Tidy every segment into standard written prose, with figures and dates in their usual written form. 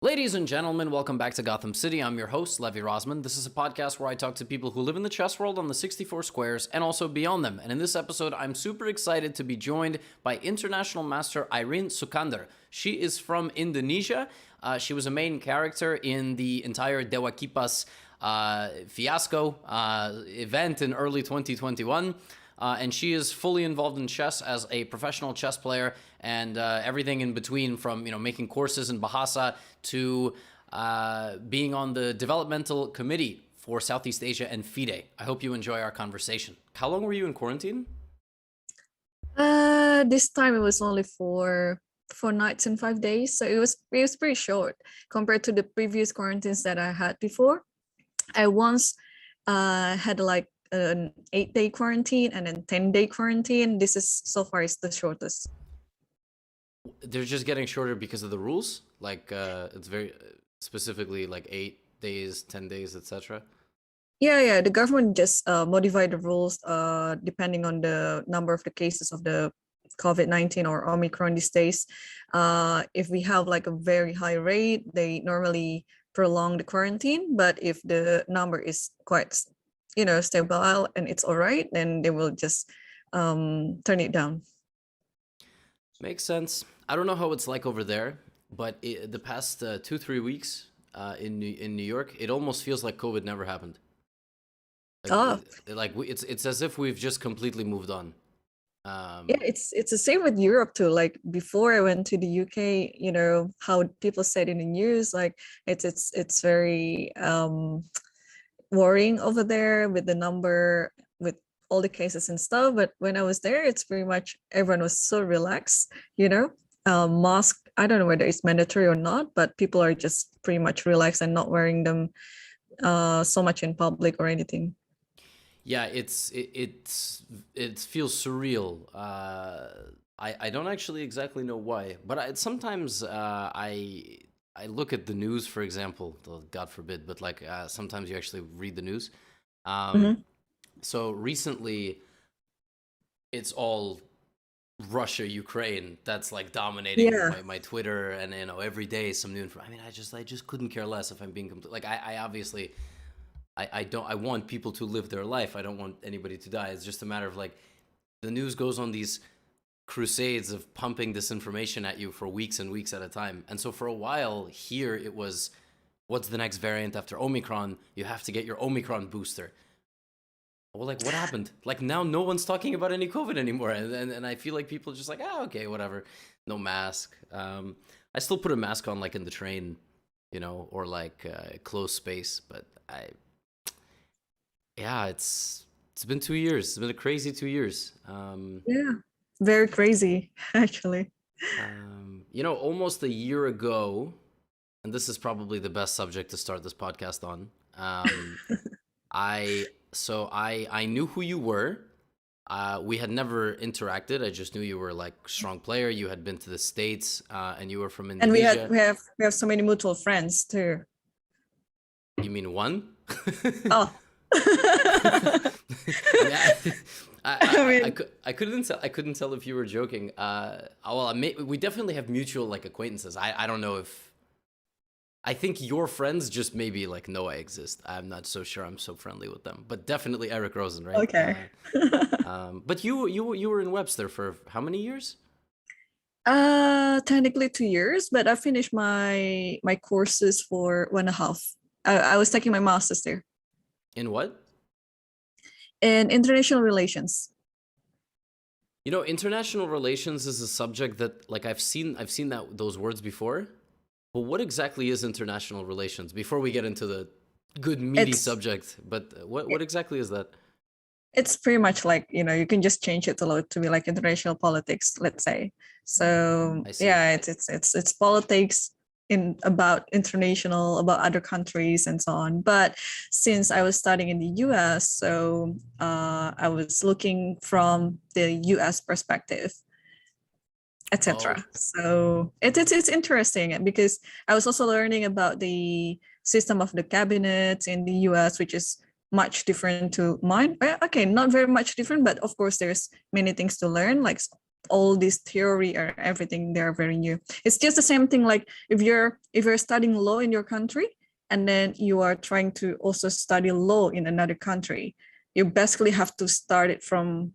Ladies and gentlemen, welcome back to Gotham City. I'm your host, Levy Rozman. This is a podcast where I talk to people who live in the chess world on the 64 squares and also beyond them. And in this episode, I'm super excited to be joined by international master Irene Sukandar. She is from Indonesia. She was a main character in the entire Dewa Kipas fiasco event in early 2021. And she is fully involved in chess as a professional chess player and everything in between, from making courses in Bahasa to being on the developmental committee for Southeast Asia and FIDE. I hope you enjoy our conversation. How long were you in quarantine? This time it was only for 4 nights and 5 days, so it was pretty short compared to the previous quarantines that I had before. I once had like an 8-day quarantine and then 10-day quarantine. This is so far is the shortest. They're just getting shorter because of the rules? Like it's very specifically like 8 days, 10 days, etc. Yeah. The government just modified the rules depending on the number of the cases of the COVID-19 or Omicron these days. If we have like a very high rate, they normally prolong the quarantine. But if the number is quite stable and it's all right, then they will just turn it down. Makes sense. I don't know how it's like over there, but the past 2-3 weeks in New York, it almost feels like COVID never happened. It's as if we've just completely moved on. Yeah, it's the same with Europe too. Like before I went to the UK, how people said in the news, like it's very worrying over there with the number, with all the cases and stuff. But when I was there, it's pretty much everyone was so relaxed, mask, I don't know whether it's mandatory or not, but people are just pretty much relaxed and not wearing them so much in public or anything. Yeah, it feels surreal. I don't actually exactly know why, but sometimes I look at the news, for example, God forbid, but like sometimes you actually read the news. So recently, it's all Russia, Ukraine. That's like dominating my Twitter, and every day some new information. I mean, I just couldn't care less, if I'm being complete. Like I obviously. I want people to live their life. I don't want anybody to die. It's just a matter of like the news goes on these crusades of pumping this information at you for weeks and weeks at a time. And so for a while here, it was, what's the next variant after Omicron? You have to get your Omicron booster. Well, like, what happened? Like, now no one's talking about any COVID anymore. And I feel like people are just like, okay, whatever. No mask. I still put a mask on, like, in the train, or like closed space. But it's been 2 years. It's been a crazy 2 years. Yeah, very crazy, actually. Almost a year ago, and this is probably the best subject to start this podcast on. I knew who you were. We had never interacted. I just knew you were like a strong player. You had been to the States, and you were from Indonesia. And we have so many mutual friends too. You mean one? Oh. I couldn't tell if you were joking. We definitely have mutual like acquaintances. I don't know if. I think your friends just maybe like know I exist. I'm not so sure I'm so friendly with them, but definitely Eric Rosen, right? Okay. But you were in Webster for how many years? Technically 2 years, but I finished my courses for 1.5. I was taking my master's there. In what? In international relations. International relations is a subject that like I've seen those words before. But what exactly is international relations? Before we get into the good meaty subject, but what exactly is that? It's pretty much like, you can just change it to be like international politics, let's say. So yeah, it's politics about other countries and so on. But since I was studying in the US, so I was looking from the US perspective, etc. So it's interesting because I was also learning about the system of the cabinet in the US, which is much different to mine. Okay, not very much different, but of course there's many things to learn. Like all this theory or everything, they're very new. It's just the same thing like if you're studying law in your country and then you are trying to also study law in another country, you basically have to start it from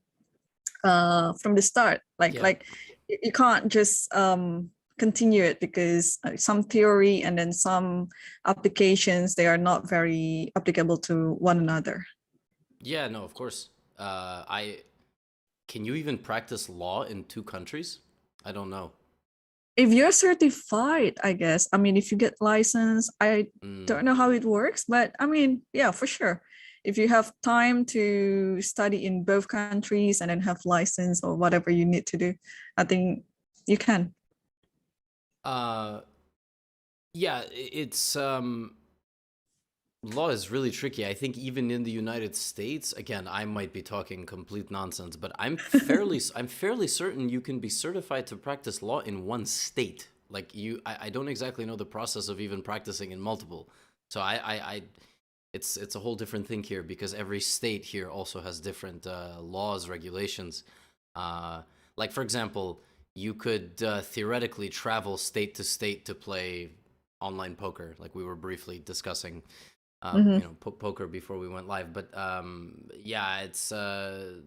the start. Like you can't just continue it because some theory and then some applications, they are not very applicable to one another. Yeah, no, of course. Can you even practice law in two countries? I don't know. If you're certified, I guess. I mean, if you get licensed, I don't know how it works, but I mean, yeah, for sure. If you have time to study in both countries and then have license or whatever you need to do, I think you can. Yeah, it's law is really tricky. I think even in the United States, again, I might be talking complete nonsense, but I'm fairly certain you can be certified to practice law in one state. Like I don't exactly know the process of even practicing in multiple. So it's a whole different thing here because every state here also has different laws, regulations. Like for example, you could theoretically travel state to state to play online poker, like we were briefly discussing. Poker before we went live, but yeah, it's so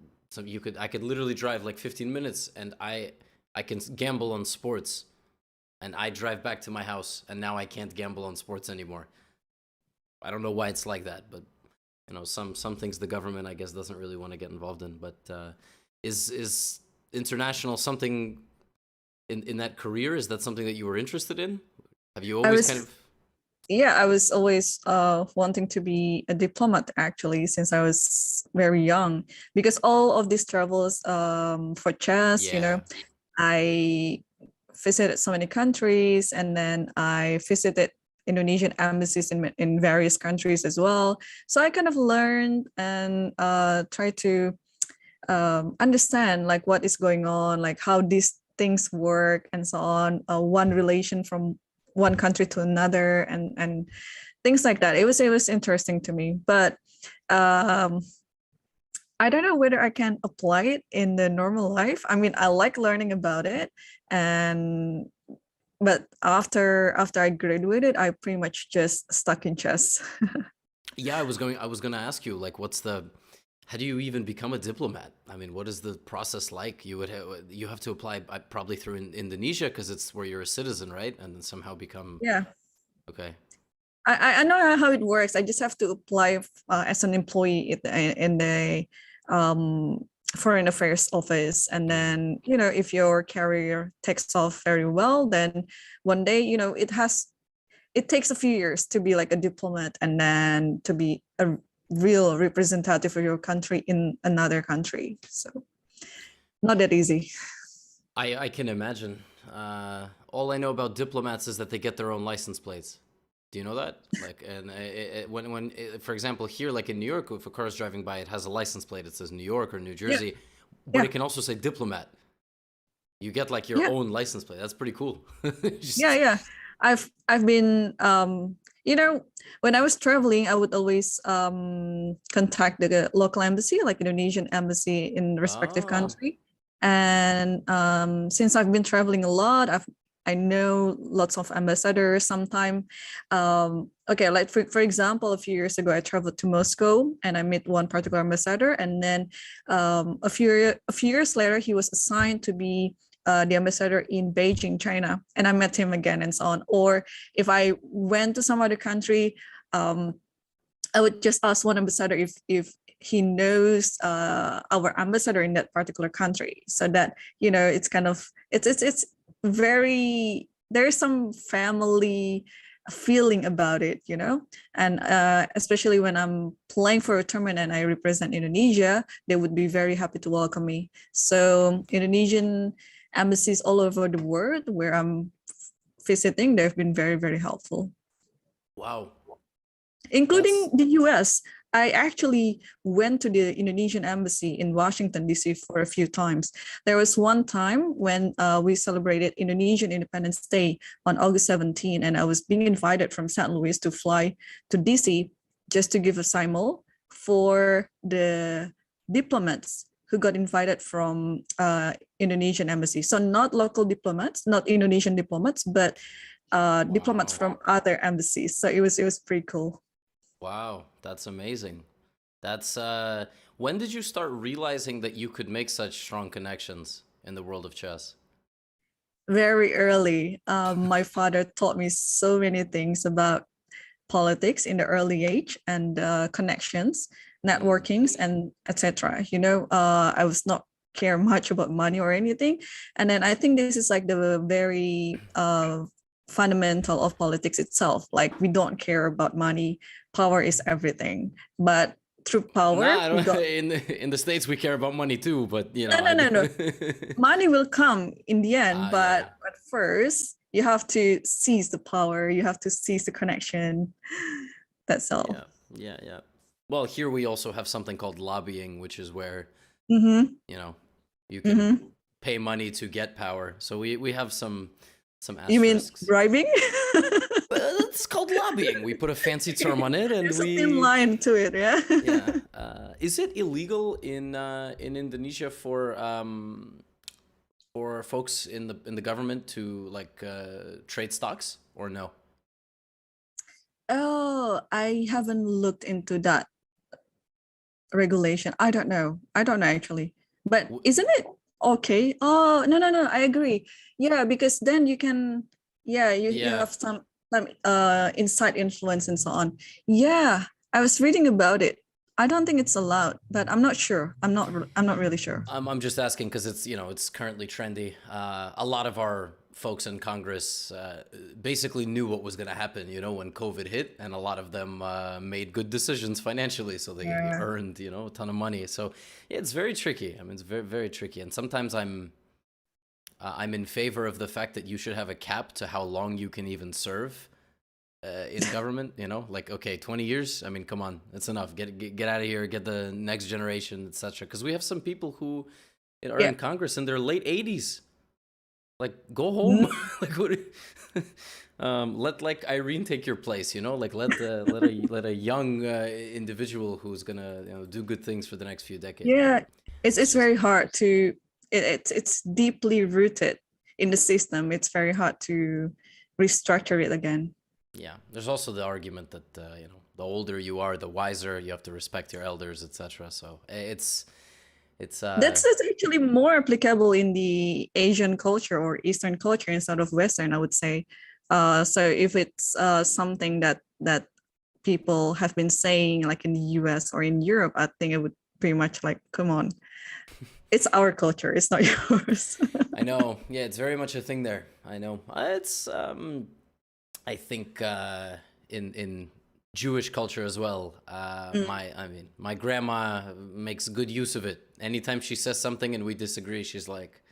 I could literally drive like 15 minutes and I can gamble on sports, and I drive back to my house and now I can't gamble on sports anymore. I don't know why it's like that, but some things the government, I guess, doesn't really want to get involved in. But is international something in that career? Is that something that you were interested in? Have you always I was always wanting to be a diplomat, actually, since I was very young, because all of these travels for chess, I visited so many countries, and then I visited Indonesian embassies in various countries as well. So I kind of learned and try to understand like what is going on, like how these things work and so on, one relation from one country to another and things like that. It was interesting to me, but I don't know whether I can apply it in the normal life. I mean, I like learning about it, but after I graduated, I pretty much just stuck in chess. Yeah, I was gonna ask you, like, how do you even become a diplomat? I mean, what is the process like? You have to apply probably through Indonesia because it's where you're a citizen, right? And then somehow become. Yeah. Okay. I know how it works. I just have to apply as an employee in the foreign affairs office, and then if your career takes off very well, then one day it takes a few years to be like a diplomat and then to be a real representative of your country in another country. So not that easy. I can imagine. All I know about diplomats is that they get their own license plates. Do you know that? Like, and when for example, here, like in New York, if a car is driving by, it has a license plate. It says New York or New Jersey, but it can also say diplomat. You get like your own license plate. That's pretty cool. Yeah. I've been when I was traveling, I would always contact the local embassy, like Indonesian embassy in the respective country. And since I've been traveling a lot, I know lots of ambassadors sometime. Okay, like for example, a few years ago, I traveled to Moscow and I met one particular ambassador. And then a few years later, he was assigned to be the ambassador in Beijing, China. And I met him again and so on. Or if I went to some other country, I would just ask one ambassador if he knows our ambassador in that particular country, so that it's kind of it's very, there's some family feeling about it, and especially when I'm playing for a tournament and I represent Indonesia, they would be very happy to welcome me. So Indonesian embassies all over the world where I'm visiting, they've been very, very helpful. Wow. Including the US. I actually went to the Indonesian embassy in Washington, D.C. for a few times. There was one time when we celebrated Indonesian Independence Day on August 17, and I was being invited from St. Louis to fly to D.C. just to give a simul for the diplomats who got invited from Indonesian embassy. So not local diplomats, not Indonesian diplomats, but diplomats from other embassies. So it was pretty cool. Wow, that's amazing. That's when did you start realizing that you could make such strong connections in the world of chess? Very early. My father taught me so many things about politics in the early age and connections, networkings, and etc. I was not care much about money or anything, and then I think this is like the very fundamental of politics itself. Like we don't care about money. Power is everything, but through power, in the States we care about money too, but no. Money will come in the end, but at first you have to seize the power, you have to seize the connection. That's all. Yeah. Well, here we also have something called lobbying, which is where you can pay money to get power. So we have some asterisks. You mean bribing? It's called lobbying. We put a fancy term on it, and there's a thin line to it. Yeah. Is it illegal in Indonesia for folks in the government to trade stocks or no? Oh, I haven't looked into that regulation. I don't know actually, but isn't it okay? Oh, no, I agree. Yeah, because then you can, you have some inside influence and so on. Yeah, I was reading about it. I don't think it's allowed, but I'm not sure. I'm not really sure. I'm just asking because it's currently trendy. A lot of our folks in Congress basically knew what was going to happen, when COVID hit, and a lot of them made good decisions financially, so they earned, a ton of money. So it's very tricky. I mean, it's very, very tricky. And sometimes I'm in favor of the fact that you should have a cap to how long you can even serve in government. Okay, 20 years. I mean, come on, it's enough. Get out of here. Get the next generation, etc. Because we have some people who are in Congress in their late 80s. Like, go home. Let Irene take your place. Let a young individual who's gonna do good things for the next few decades. Yeah, it's very hard to. It's deeply rooted in the system. It's very hard to restructure it again. Yeah, there's also the argument that the older you are, the wiser. You have to respect your elders, etc. So it's that's actually more applicable in the Asian culture or Eastern culture instead of Western, I would say. So if it's something that people have been saying, like in the US or in Europe, I think it would pretty much like, come on, it's our culture, it's not yours. I know. Yeah, it's very much a thing there. I know. It's I think in Jewish culture as well. My grandma makes good use of it. Anytime she says something and we disagree, she's like,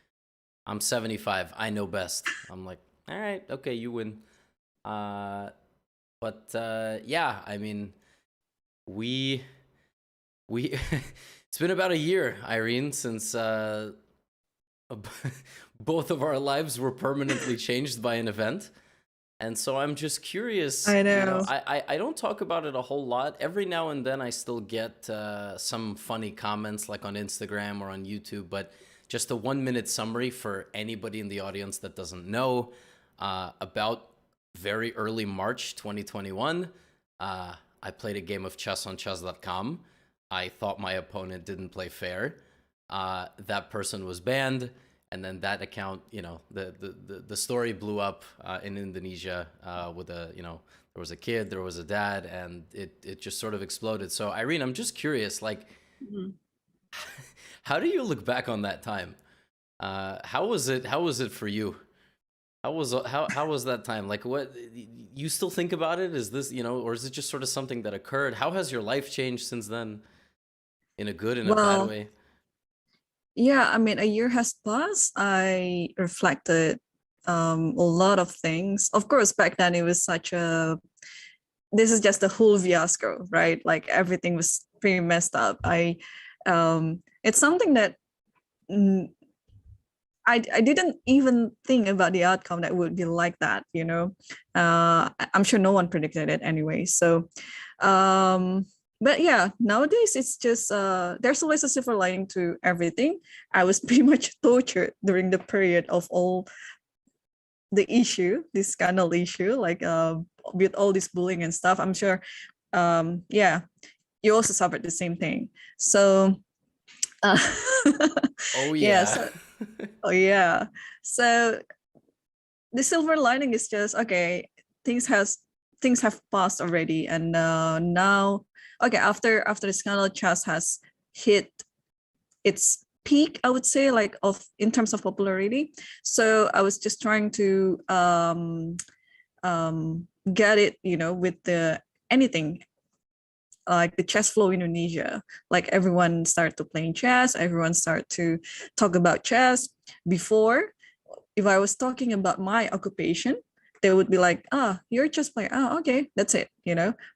"I'm 75. I know best." I'm like, "All right, okay, you win." But I mean, we it's been about a year, Irene, since both of our lives were permanently changed by an event. And so I'm just curious. I know. I don't talk about it a whole lot. Every now and then I still get some funny comments like on Instagram or on YouTube, but just a 1-minute summary for anybody in the audience that doesn't know. About very early March 2021, I played a game of chess on chess.com. I thought my opponent didn't play fair. That person was banned. And then that account, the story blew up in Indonesia with there was a kid, there was a dad, and it just sort of exploded. So Irene, I'm just curious, how do you look back on that time? How was it for you? How was that time? Like, what, you still think about it? Is this, or is it just sort of something that occurred? How has your life changed since then, in a good and a bad way? Yeah, I mean, a year has passed. I reflected a lot of things. Of course, back then it was this is just a whole fiasco, right? Like everything was pretty messed up. It's something that I didn't even think about the outcome that would be like that, I'm sure no one predicted it anyway. So, But yeah, nowadays it's just there's always a silver lining to everything. I was pretty much tortured during the period of all the issue, this scandal issue, like with all this bullying and stuff. I'm sure, yeah, you also suffered the same thing. So, uh, Oh yeah, yeah. so, oh yeah. So the silver lining is just okay. Things have passed already, and now, okay, after the scandal, chess has hit its peak, I would say, like of in terms of popularity. So I was just trying to get it, with the anything like the chess flow in Indonesia. Like everyone started to playing chess, everyone started to talk about chess. Before, if I was talking about my occupation, they would be like, you're a chess player. Oh, okay, that's it.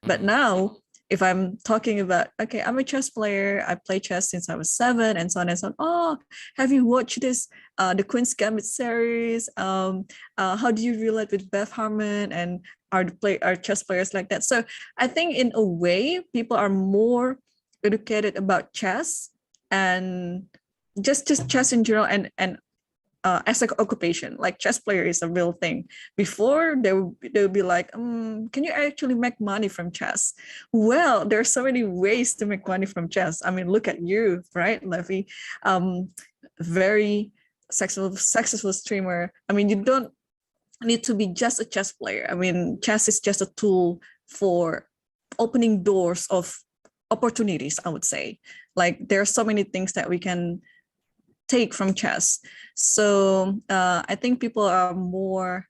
But now, if I'm talking about, okay, I'm a chess player, I play chess since I was 7, and so on and so on. Oh, have you watched this, the Queen's Gambit series? How do you relate with Beth Harmon and are chess players like that? So I think in a way, people are more educated about chess and just chess in general and as an occupation, like chess player is a real thing. Before they'll be like, can you actually make money from chess? Well, there are so many ways to make money from chess. I mean, look at you, right, Levy? Very successful streamer. I mean, you don't need to be just a chess player. I mean, chess is just a tool for opening doors of opportunities, I would say. Like there are so many things that we can take from chess. So I think people are more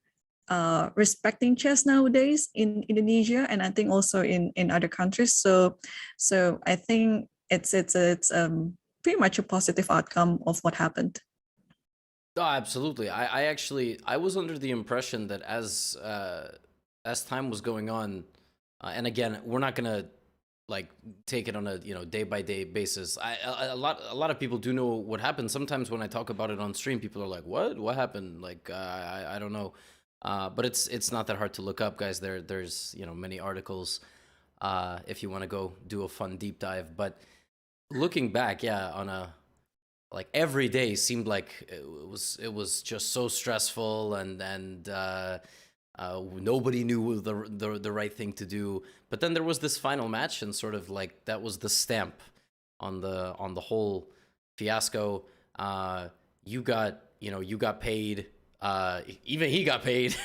respecting chess nowadays in Indonesia, and I think also in other countries. So I think it's pretty much a positive outcome of what happened. Oh, absolutely. I actually I was under the impression that as time was going on, and again, we're not gonna like take it on a day by day basis. A lot of people do know what happened. Sometimes when I talk about it on stream, people are like, "What happened?" Like I don't know, but it's not that hard to look up, guys. There's many articles if you want to go do a fun deep dive. But looking back, yeah, on a like every day seemed like it was just so stressful and nobody knew the right thing to do. But then there was this final match, and sort of like that was the stamp on the whole fiasco. You got paid. Even he got paid,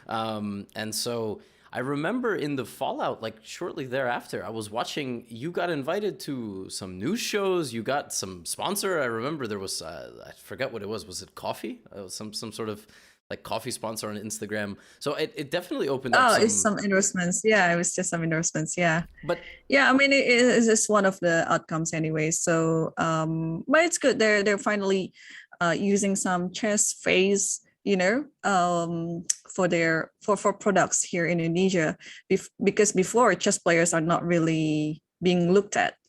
and so I remember in the fallout, like shortly thereafter, I was watching. You got invited to some news shows. You got some sponsor. I remember there was I forget what it was. Was it coffee? Some sort of like coffee sponsor on Instagram. So it definitely opened up Oh, it's some endorsements. Yeah, it was just some endorsements. Yeah. But Yeah, I mean, it is just one of the outcomes anyway. So, but it's good. They're finally using some chess phase, for products here in Indonesia, because before chess players are not really being looked at,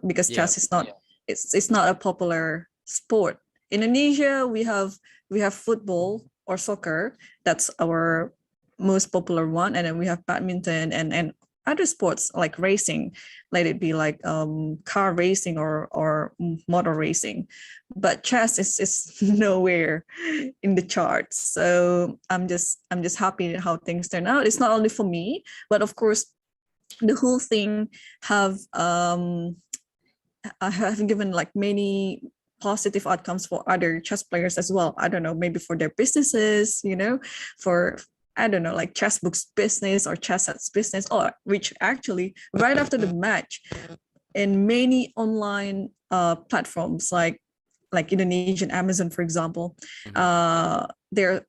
because yeah, chess is not it's not a popular sport. In Indonesia, we have football or soccer. That's our most popular one, and then we have badminton and other sports like racing, let it be like car racing or motor racing. But chess is nowhere in the charts. So I'm just happy how things turn out. It's not only for me, but of course the whole thing have I have given like many positive outcomes for other chess players as well. I don't know, maybe for their businesses, for I don't know, like chess books business or chess sets business, or which actually right after the match in many online platforms like Indonesian Amazon, for example, they're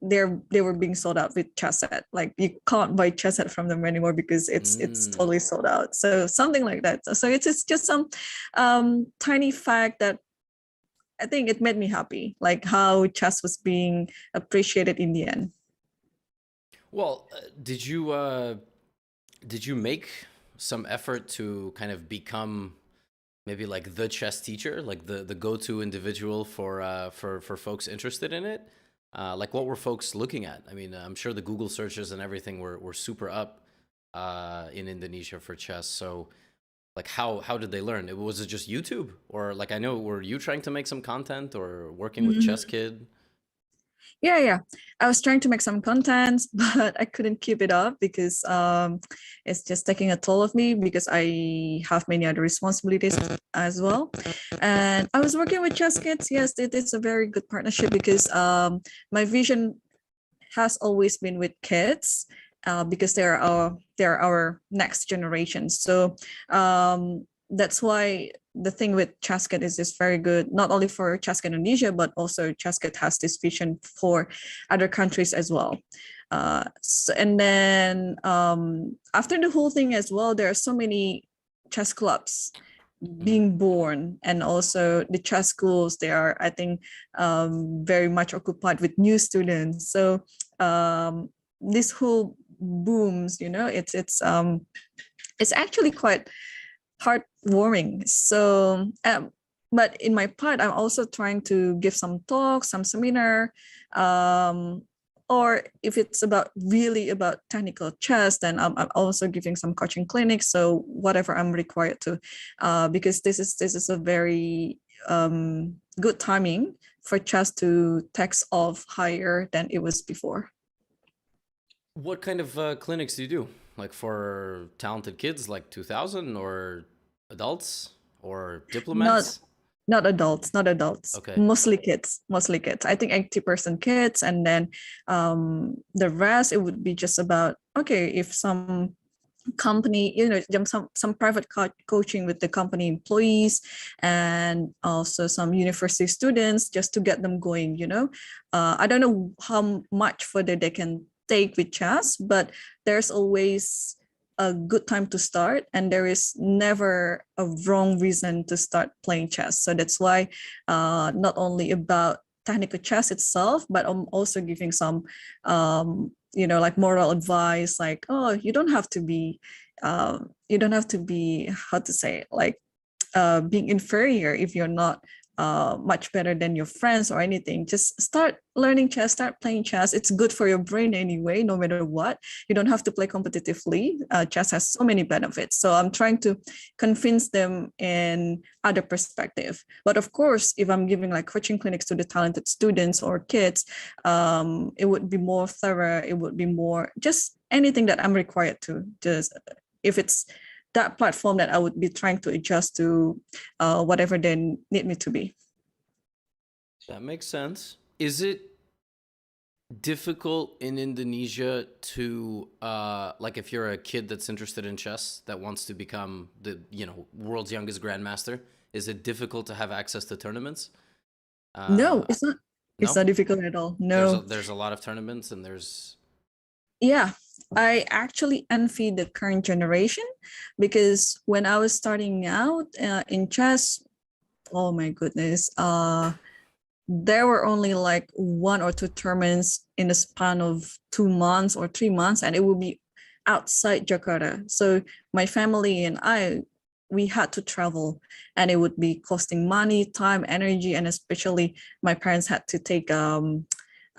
they were being sold out with chess set. Like you can't buy chess set from them anymore because it's totally sold out. So something like that. So it's just some tiny fact that I think it made me happy, like how chess was being appreciated in the end. Well, did you make some effort to kind of become maybe like the chess teacher, like the go-to individual for folks interested in it? Like what were folks looking at? I mean, I'm sure the Google searches and everything were super up in Indonesia for chess. So like how did they learn? Was it just YouTube, or like I know, were you trying to make some content or working with Chess Kid? Yeah. I was trying to make some content, but I couldn't keep it up because it's just taking a toll of me because I have many other responsibilities as well. And I was working with Chess Kids. Yes, it is a very good partnership because my vision has always been with kids because they're our next generation. So that's why the thing with Chasket is just very good, not only for Chasket Indonesia, but also Chasket has this vision for other countries as well. And then after the whole thing as well, there are so many chess clubs being born, and also the chess schools, they are, I think, very much occupied with new students. So this whole booms, it's actually quite heartwarming. So but in my part, I'm also trying to give some talks, some seminar, or if it's really about technical chess, then I'm also giving some coaching clinics. So whatever I'm required to, because this is a very good timing for chess to tax off higher than it was before. What kind of clinics do you do? Like for talented kids, like 2000, or adults, or diplomats? Not adults. Okay. Mostly kids. I think 80% kids, and then the rest, it would be just about, okay, if some company, some private coaching with the company employees, and also some university students, just to get them going. I don't know how much further they can take with chess, but there's always a good time to start, and there is never a wrong reason to start playing chess. So that's why not only about technical chess itself, but I'm also giving some like moral advice, like, oh, you don't have to be how to say, like being inferior if you're not much better than your friends or anything. Just start learning chess, start playing chess. It's good for your brain anyway, no matter what. You don't have to play competitively. Chess has so many benefits. So I'm trying to convince them in other perspective. But of course, if I'm giving like coaching clinics to the talented students or kids, it would be more thorough. It would be more just anything that I'm required to. Just if it's that platform that I would be trying to adjust to whatever they need me to be. That makes sense. Is it difficult in Indonesia to like, if you're a kid that's interested in chess, that wants to become the world's youngest grandmaster, is it difficult to have access to tournaments? No, it's not. No? It's not difficult at all. No. There's a lot of tournaments, and there's... Yeah, I actually envy the current generation, because when I was starting out in chess, oh my goodness, there were only like 1 or 2 tournaments in a span of 2 months or 3 months, and it would be outside Jakarta. So my family and we had to travel, and it would be costing money, time, energy, and especially my parents had to take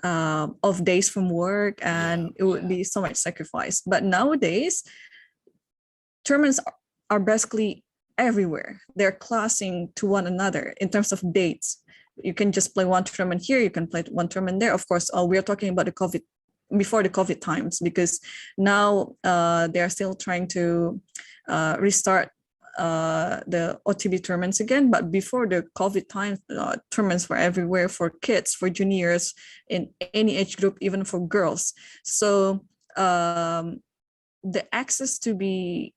off days from work, and it would be so much sacrifice. But nowadays, tournaments are basically everywhere. They're classing to one another in terms of dates. You can just play one tournament here, you can play one tournament there. Of course, we're talking about before the COVID times, because now they are still trying to restart the OTB tournaments again. But before the COVID times, tournaments were everywhere for kids, for juniors, in any age group, even for girls. So the access to be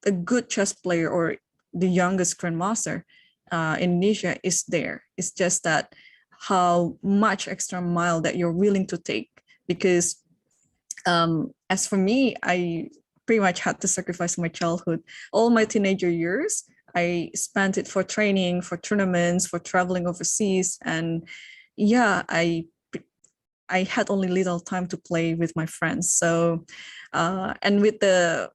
a good chess player or the youngest grandmaster in Indonesia is there. It's just that how much extra mile that you're willing to take. Because as for me, I pretty much had to sacrifice my childhood. All my teenager years, I spent it for training, for tournaments, for traveling overseas. And yeah, I had only little time to play with my friends. So, and with the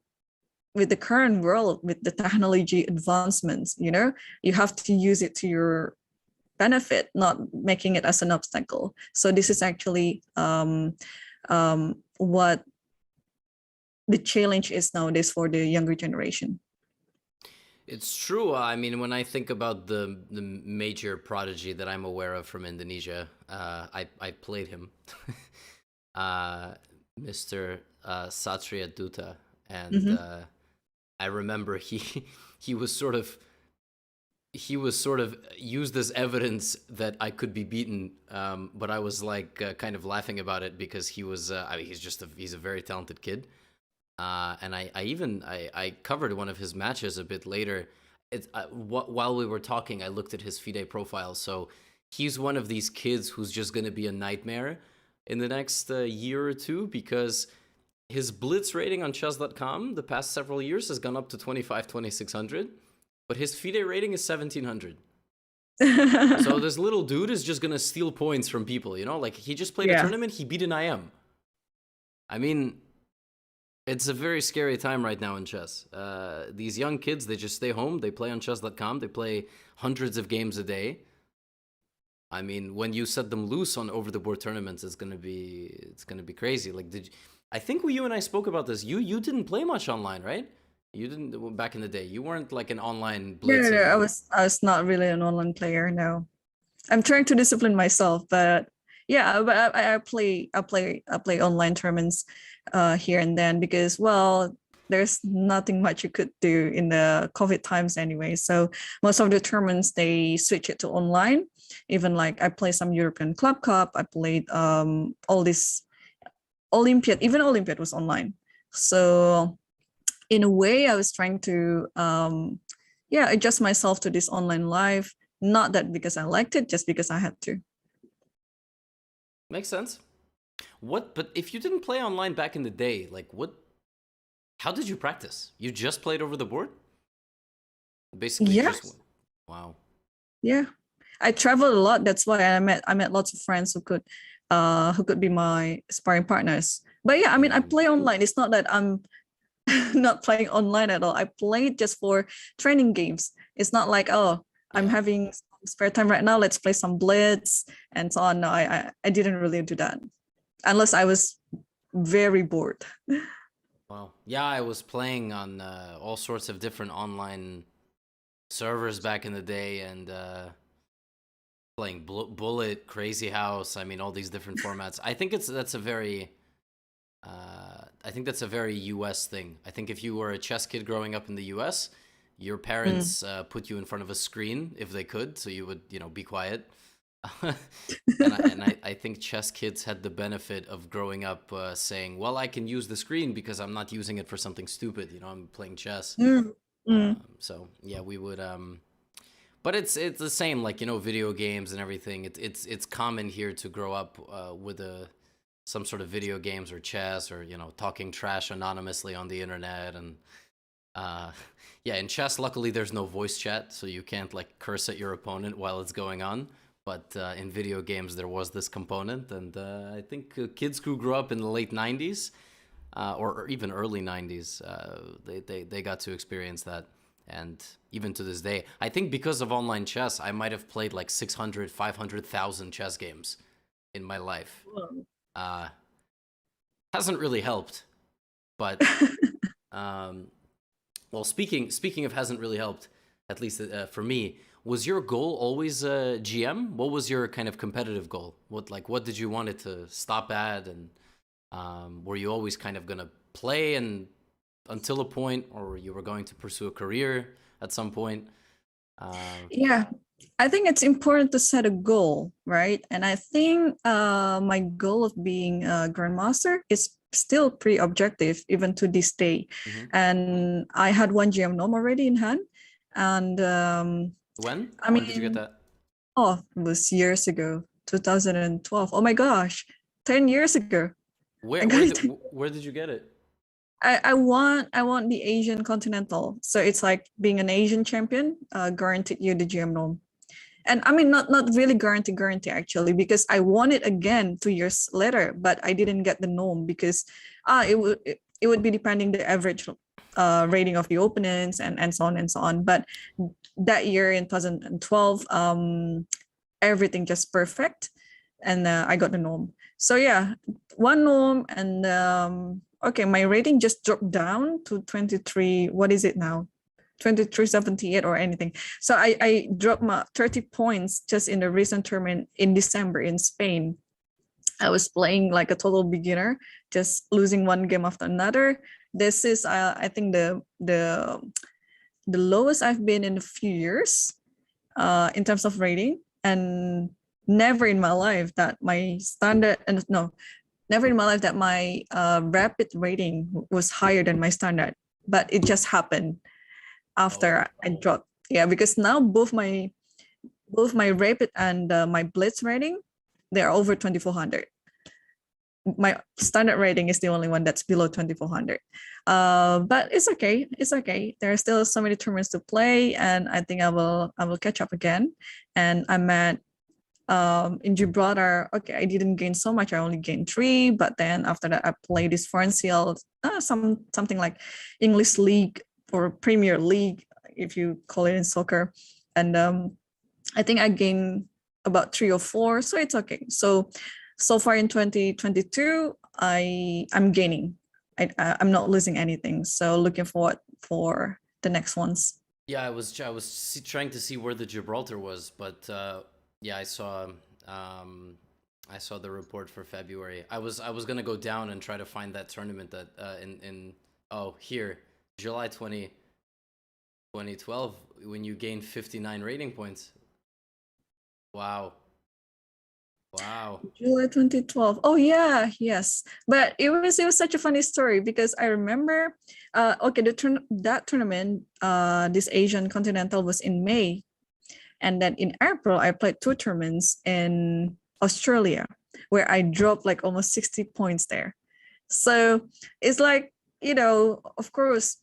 current world, with the technology advancements, you have to use it to your benefit, not making it as an obstacle. So this is actually what the challenge is nowadays for the younger generation. It's true. I mean, when I think about the major prodigy that I'm aware of from Indonesia, I played him, Mr. Satria Duta, and I remember he was sort of used as evidence that I could be beaten, but I was like kind of laughing about it because he was I mean, he's a very talented kid. And I covered one of his matches a bit later. While we were talking, I looked at his FIDE profile. So he's one of these kids who's just going to be a nightmare in the next year or two, because his blitz rating on chess.com the past several years has gone up to 2600, but his FIDE rating is 1700. So this little dude is just going to steal points from people, like he just played a tournament, he beat an IM. I mean, it's a very scary time right now in chess. These young kids, they just stay home. They play on chess.com. They play hundreds of games a day. I mean, when you set them loose on over-the-board tournaments, it's gonna be crazy. Like, I think you and I spoke about this. You didn't play much online, right? You didn't back in the day. You weren't like an online blitzer. No, I was not really an online player. No, I'm trying to discipline myself, but yeah, but I play online tournaments here and then, because, well, there's nothing much you could do in the COVID times anyway. So most of the tournaments, they switch it to online. Even like I play some European Club Cup. I played all this Olympiad. Even Olympiad was online. So in a way, I was trying to adjust myself to this online life. Not that because I liked it, just because I had to. Makes sense. But if you didn't play online back in the day, like how did you practice? You just played over the board? Basically, yes. Wow. Yeah. I traveled a lot. That's why I met lots of friends who could be my sparring partners. But yeah, I mean, I play online. It's not that I'm not playing online at all. I played just for training games. It's not like, I'm having some spare time right now, let's play some blitz and so on. No, I didn't really do that unless I was very bored. Wow. Yeah, I was playing on all sorts of different online servers back in the day, and playing Bullet, Crazy House. I mean, all these different formats. I think that's a very US thing. I think if you were a chess kid growing up in the US, your parents put you in front of a screen if they could, so you would, be quiet. and I think chess kids had the benefit of growing up saying, well, I can use the screen because I'm not using it for something stupid. I'm playing chess. So yeah, we would. But it's the same, like, video games and everything. It's common here to grow up with some sort of video games or chess, or talking trash anonymously on the internet. And yeah, in chess, luckily there's no voice chat, so you can't like curse at your opponent while it's going on. But in video games, there was this component, and I think kids who grew up in the late 90s or even early 90s, they got to experience that. And even to this day, I think because of online chess, I might have played like 600, 500,000 chess games in my life. Hasn't really helped, but well, speaking of hasn't really helped, at least for me. Was your goal always GM? What was your kind of competitive goal? What did you want it to stop at? And were you always kind of gonna play and until a point, or you were going to pursue a career at some point? Yeah, I think it's important to set a goal, right? And I think my goal of being a grandmaster is still pretty objective even to this day. And I had one GM norm already in hand, and when when did you get that? Oh, it was years ago, 2012. Oh my gosh, 10 years ago. Where did you get it? I want the Asian Continental. So it's like being an Asian champion, guaranteed you the GM norm. And I mean, not really guarantee actually, because I won it again 2 years later, but I didn't get the norm because it would be depending the average rating of the opponents and so on and so on. But that year in 2012, everything just perfect, and I got the norm. So yeah, one norm, and okay, my rating just dropped down to 23. What is it now? 2378 or anything. So I dropped my 30 points just in the recent tournament in December in Spain. I was playing like a total beginner, just losing one game after another. This is I think the lowest I've been in a few years in terms of rating, and never in my life that my standard and no, never in my life that my rapid rating was higher than my standard. But it just happened after I dropped. Yeah, because now both my rapid and my blitz rating, they're over 2400. My standard rating is the only one that's below 2400. But it's okay. It's okay. There are still so many tournaments to play, and I think I will catch up again. And I'm at in Gibraltar. Okay, I didn't gain so much. I only gained 3. But then after that, I played this differential, something like English League or Premier League, if you call it in soccer. And I think I gained about 3 or 4. So it's okay. So far in 2022, I'm gaining. I'm not losing anything. So looking forward for the next ones. Yeah, I was trying to see where the Gibraltar was, but yeah, I saw the report for February. I was gonna go down and try to find that tournament that in here, July 2012, when you gained 59 rating points. Wow. July 2012. Oh yeah, yes. But it was such a funny story because I remember that tournament, this Asian Continental was in May. And then in April, I played 2 tournaments in Australia where I dropped like almost 60 points there. So it's like, of course,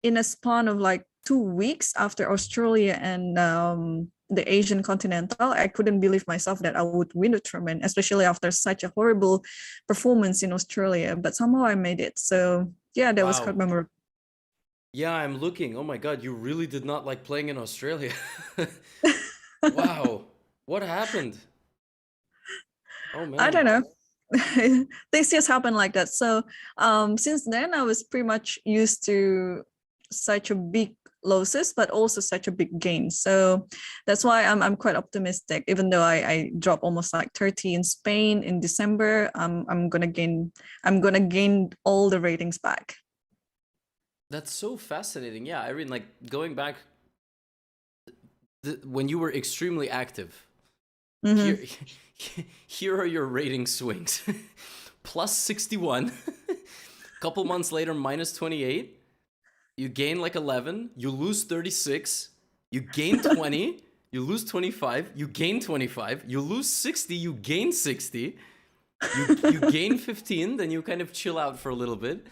in a span of like 2 weeks after Australia and the Asian Continental, I couldn't believe myself that I would win the tournament, especially after such a horrible performance in Australia. But somehow I made it. So yeah, that was quite memorable. Yeah, I'm looking. Oh my God, you really did not like playing in Australia. Wow. What happened? Oh man. I don't know. Things just happen like that. So since then, I was pretty much used to such a big losses, but also such a big gain. So that's why I'm quite optimistic. Even though I dropped almost like 30 in Spain in December, I'm gonna gain all the ratings back. That's so fascinating. Yeah, Irene, like going back when you were extremely active. Mm-hmm. Here are your rating swings. Plus 61. Couple months later, minus 28. You gain like 11. You lose 36. You gain 20. You lose 25. You gain 25. You lose 60. You gain 60. You gain 15. Then you kind of chill out for a little bit.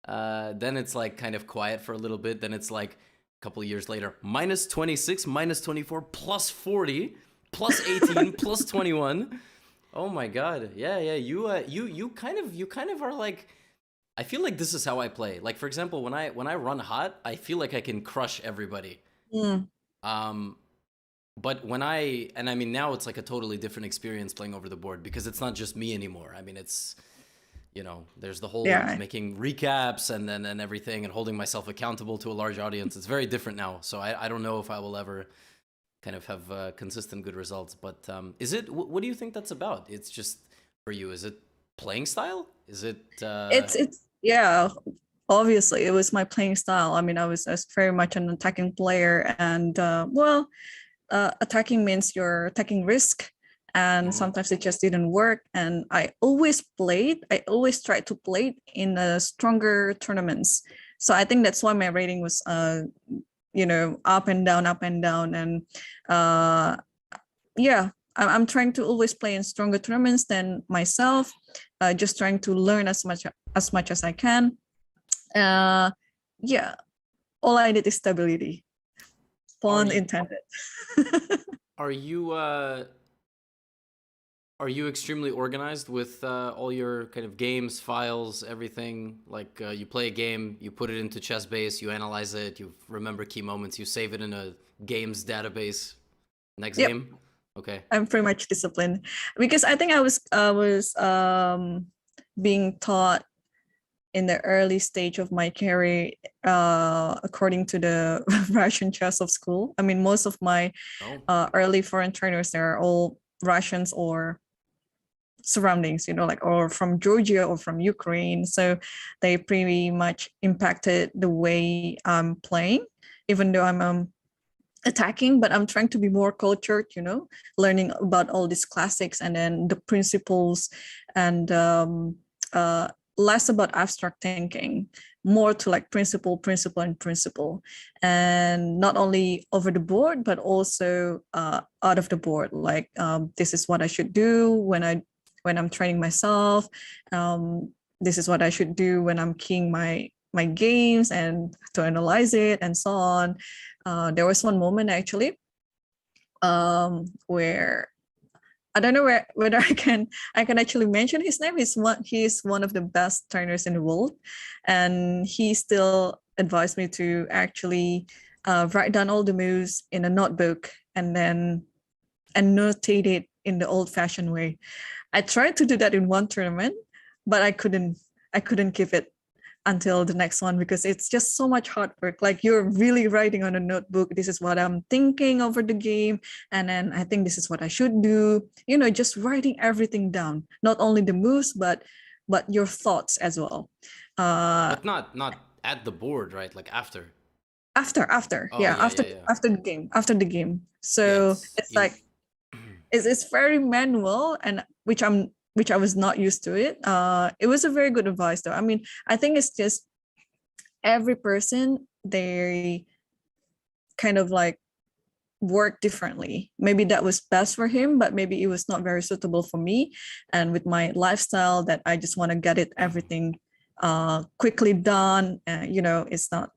Then it's like kind of quiet for a little bit. Then it's like a couple of years later, minus 26, minus 24, plus 40, plus 18, plus 21. Oh my God. Yeah. You kind of are like, I feel like this is how I play. Like, for example, when I run hot, I feel like I can crush everybody. Mm. But I mean, now it's like a totally different experience playing over the board because it's not just me anymore. I mean, it's, there's the whole making recaps and everything and holding myself accountable to a large audience. It's very different now. So I don't know if I will ever kind of have consistent good results. But what do you think that's about? It's just for you. Is it playing style? Is it? It's yeah. Obviously, it was my playing style. I mean, I was very much an attacking player, and attacking means you're taking risk. And sometimes it just didn't work. And I always tried to play in stronger tournaments. So I think that's why my rating was, up and down. And I'm trying to always play in stronger tournaments than myself, just trying to learn as much as I can. All I need is stability. Pun intended. Are you extremely organized with all your kind of games, files, everything? Like you play a game, you put it into ChessBase, you analyze it, you remember key moments, you save it in a games database. Next game? Okay. I'm pretty much disciplined because I think I was being taught in the early stage of my career, according to the Russian chess of school. I mean, most of my early foreign trainers, they're all Russians or surroundings, like, or from Georgia or from Ukraine. So they pretty much impacted the way I'm playing, even though I'm attacking, but I'm trying to be more cultured, learning about all these classics and then the principles, and less about abstract thinking, more to like principle, and not only over the board, but also out of the board. Like, this is what I should do when I'm training myself. This is what I should do when I'm keying my games, and to analyze it and so on. There was one moment actually where I don't know whether I can actually mention his name. He's one of the best trainers in the world, and he still advised me to actually write down all the moves in a notebook and then annotate it in the old-fashioned way. I tried to do that in one tournament, but I couldn't keep it until the next one, because it's just so much hard work. Like, you're really writing on a notebook, this is what I'm thinking over the game, and then I think this is what I should do, just writing everything down, not only the moves, but your thoughts as well. But not at the board, right? Like after after the game. So it's like it's very manual, and which I was not used to it. It was a very good advice though. I mean, I think it's just every person, they kind of like work differently. Maybe that was best for him, but maybe it was not very suitable for me. And with my lifestyle that I just want to get everything quickly done, it's not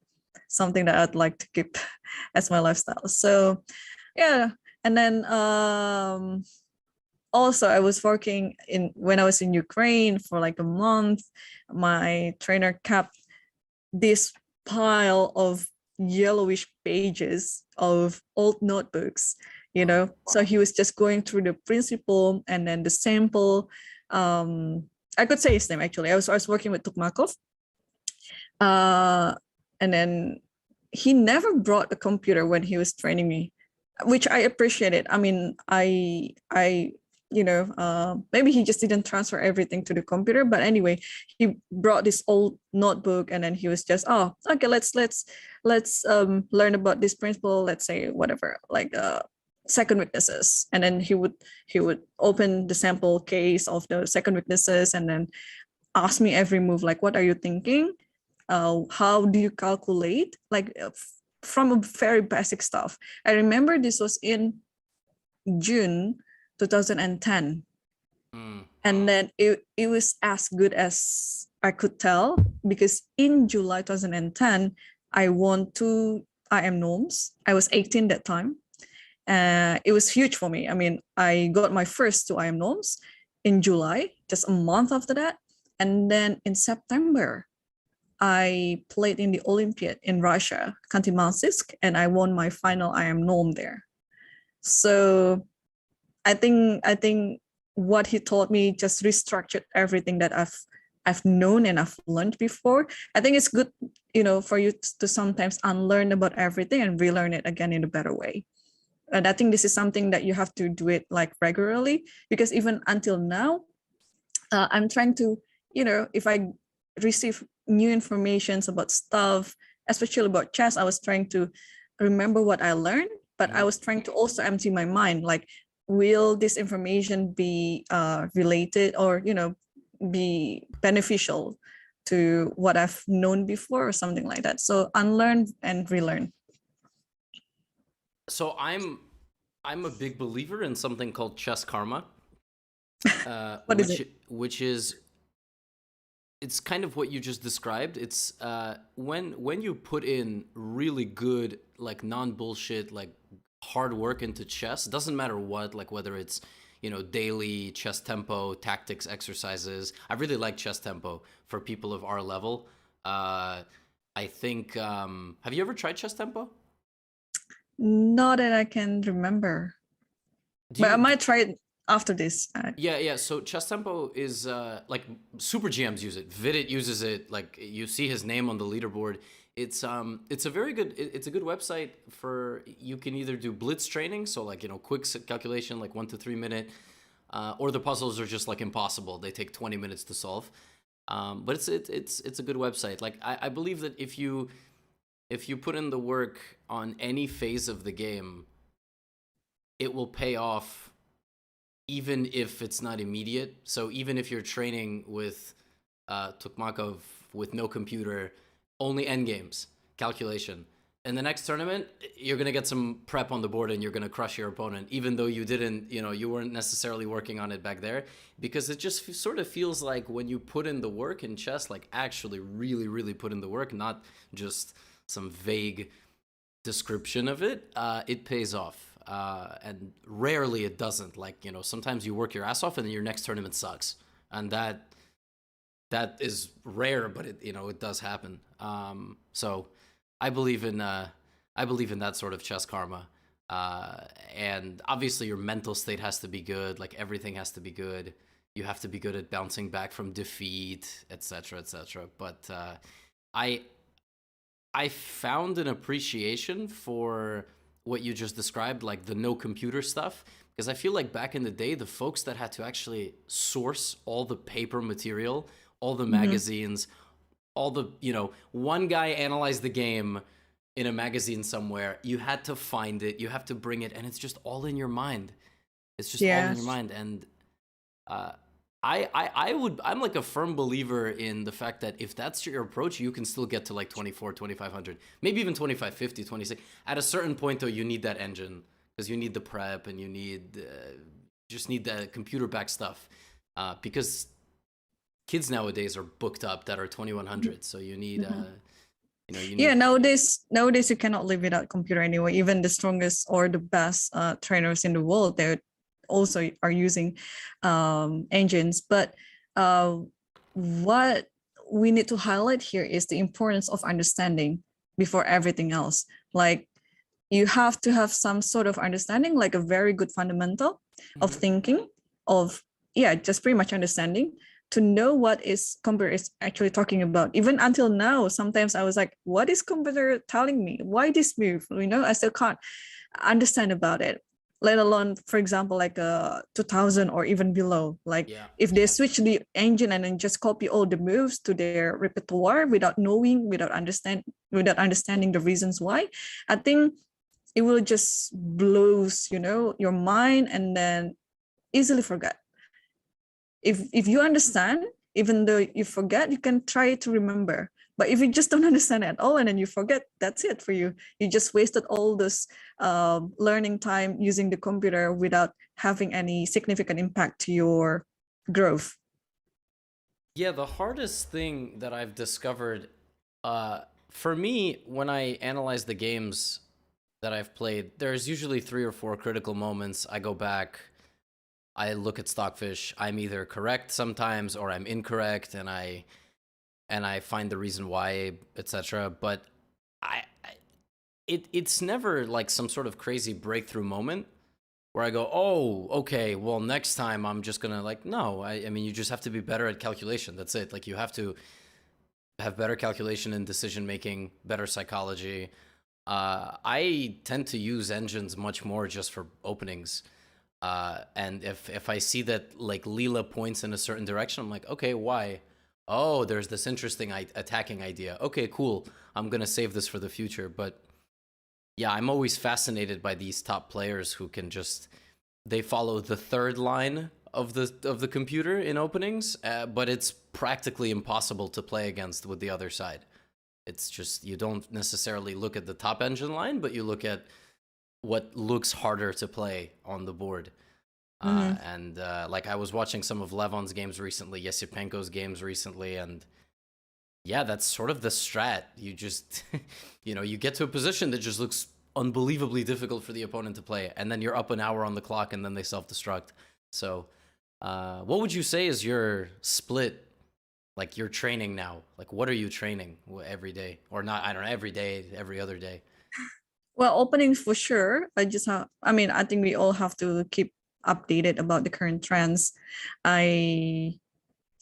something that I'd like to keep as my lifestyle. So yeah. And then also, I was working when I was in Ukraine for like a month. My trainer kept this pile of yellowish pages of old notebooks, So he was just going through the principle and then the sample. I could say his name actually. I was working with Tukmakov, and then he never brought a computer when he was training me, which I appreciated. I mean, maybe he just didn't transfer everything to the computer, but anyway, he brought this old notebook, and then he was just, okay, let's learn about this principle, let's say whatever, like second weaknesses, and then he would open the sample case of the second weaknesses and then ask me every move, like, what are you thinking, how do you calculate, like from a very basic stuff. I remember this was in June 2010. And then it was as good as I could tell, because in July 2010, I won 2 IM norms. I was 18 that time. It was huge for me. I mean, I got my first 2 IM norms in July, just a month after that. And then in September, I played in the Olympiad in Russia, Khanty-Mansiysk, and I won my final IM norm there. So I think what he taught me just restructured everything that I've known and I've learned before. I think it's good, for you to sometimes unlearn about everything and relearn it again in a better way. And I think this is something that you have to do it like regularly, because even until now, I'm trying to, if I receive new informations about stuff, especially about chess, I was trying to remember what I learned, but I was trying to also empty my mind, like, will this information be related or be beneficial to what I've known before or something like that. So unlearn and relearn. So I'm a big believer in something called chess karma. What is it? Which is, it's kind of what you just described. It's when you put in really good, like, non-bullshit, like, hard work into chess, doesn't matter what, like whether it's daily chess tempo, tactics, exercises. I really like chess tempo for people of our level. I think have you ever tried chess tempo? Not that I can remember, but I might try it after this. Yeah. So chess tempo is like super GMs use it. Vidit uses it. Like you see his name on the leaderboard. It's a very good. It's a good website for, you can either do blitz training, so like quick calculation, like 1 to 3 minute, or the puzzles are just like impossible. They take 20 minutes to solve. But it's a good website. Like I believe that if you put in the work on any phase of the game, it will pay off, even if it's not immediate. So even if you're training with Tukmakov with no computer, only endgames, calculation, in the next tournament, you're going to get some prep on the board and you're going to crush your opponent, even though you didn't, you weren't necessarily working on it back there, because it just sort of feels like when you put in the work in chess, like actually really, really put in the work, not just some vague description of it, it pays off. And rarely it doesn't. Like, sometimes you work your ass off and then your next tournament sucks. And that is rare, but it does happen. So I believe in that sort of chess karma. And obviously your mental state has to be good. Like everything has to be good. You have to be good at bouncing back from defeat, etc., etc. But I found an appreciation for what you just described, like the no computer stuff, because I feel like back in the day, the folks that had to actually source all the paper material, all the magazines, all the, one guy analyzed the game in a magazine somewhere, you had to find it, you have to bring it, and it's just all in your mind. It's just all in your mind. And I'm like a firm believer in the fact that if that's your approach, you can still get to like 24, 2500, maybe even 2550, 26. At a certain point though, you need that engine, because you need the prep and you need just need the computer back stuff, because kids nowadays are booked up that are 2100. So you need nowadays you cannot live without computer anyway. Even the strongest or the best trainers in the world, they're also are using engines. But what we need to highlight here is the importance of understanding before everything else. Like you have to have some sort of understanding, like a very good fundamental of thinking, of just pretty much understanding, to know what is computer is actually talking about. Even until now, sometimes I was like, what is computer telling me? Why this move? I still can't understand about it, let alone, for example, like 2000 or even below. Like if they switch the engine and then just copy all the moves to their repertoire without knowing, without understanding the reasons why, I think it will just blows, your mind, and then easily forget. If you understand, even though you forget, you can try to remember. But if you just don't understand at all and then you forget, that's it for you. You just wasted all this learning time using the computer without having any significant impact to your growth. Yeah, the hardest thing that I've discovered, for me, when I analyze the games that I've played, there's usually 3 or 4 critical moments. I go back, I look at Stockfish. I'm either correct sometimes or I'm incorrect, and I find the reason why, etc. But it's never like some sort of crazy breakthrough moment where I go, oh, okay, well, next time I'm just gonna no. I mean, you just have to be better at calculation. That's it. Like you have to have better calculation and decision making, better psychology. I tend to use engines much more just for openings. And if I see that like Leela points in a certain direction, I'm like, okay, why? Oh, there's this interesting attacking idea. Okay, cool. I'm gonna save this for the future. But yeah, I'm always fascinated by these top players who can they follow the third line of the computer in openings, but it's practically impossible to play against with the other side. It's just, you don't necessarily look at the top engine line, but you look at what looks harder to play on the board. And like I was watching some of Levon's games recently, Yesipenko's games recently, and yeah, that's sort of the strat. You just, you get to a position that just looks unbelievably difficult for the opponent to play, and then you're up an hour on the clock, and then they self-destruct. So what would you say is your split, like your training now? Like what are you training every day? Or not, I don't know, every day, every other day? Well, openings for sure. I think we all have to keep updated about the current trends. I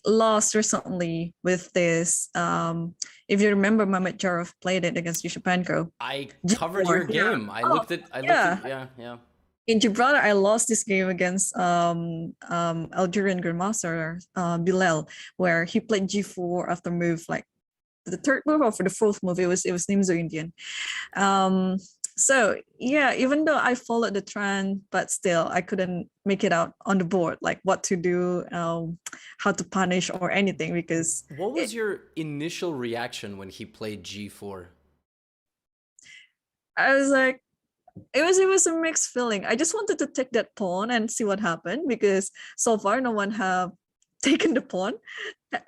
lost recently with this. If you remember, Mehmet Jarov played it against Yushipenko. I covered your game. I looked at. Yeah. In Gibraltar, I lost this game against Algerian grandmaster Bilal, where he played G4 after move like the third move or for the fourth move. It was Nimzo Indian. So yeah, even though I followed the trend, but still I couldn't make it out on the board, like what to do, how to punish or anything. Because what was your initial reaction when he played G4? I was like, it was a mixed feeling. I just wanted to take that pawn and see what happened, because so far no one have taken the pawn.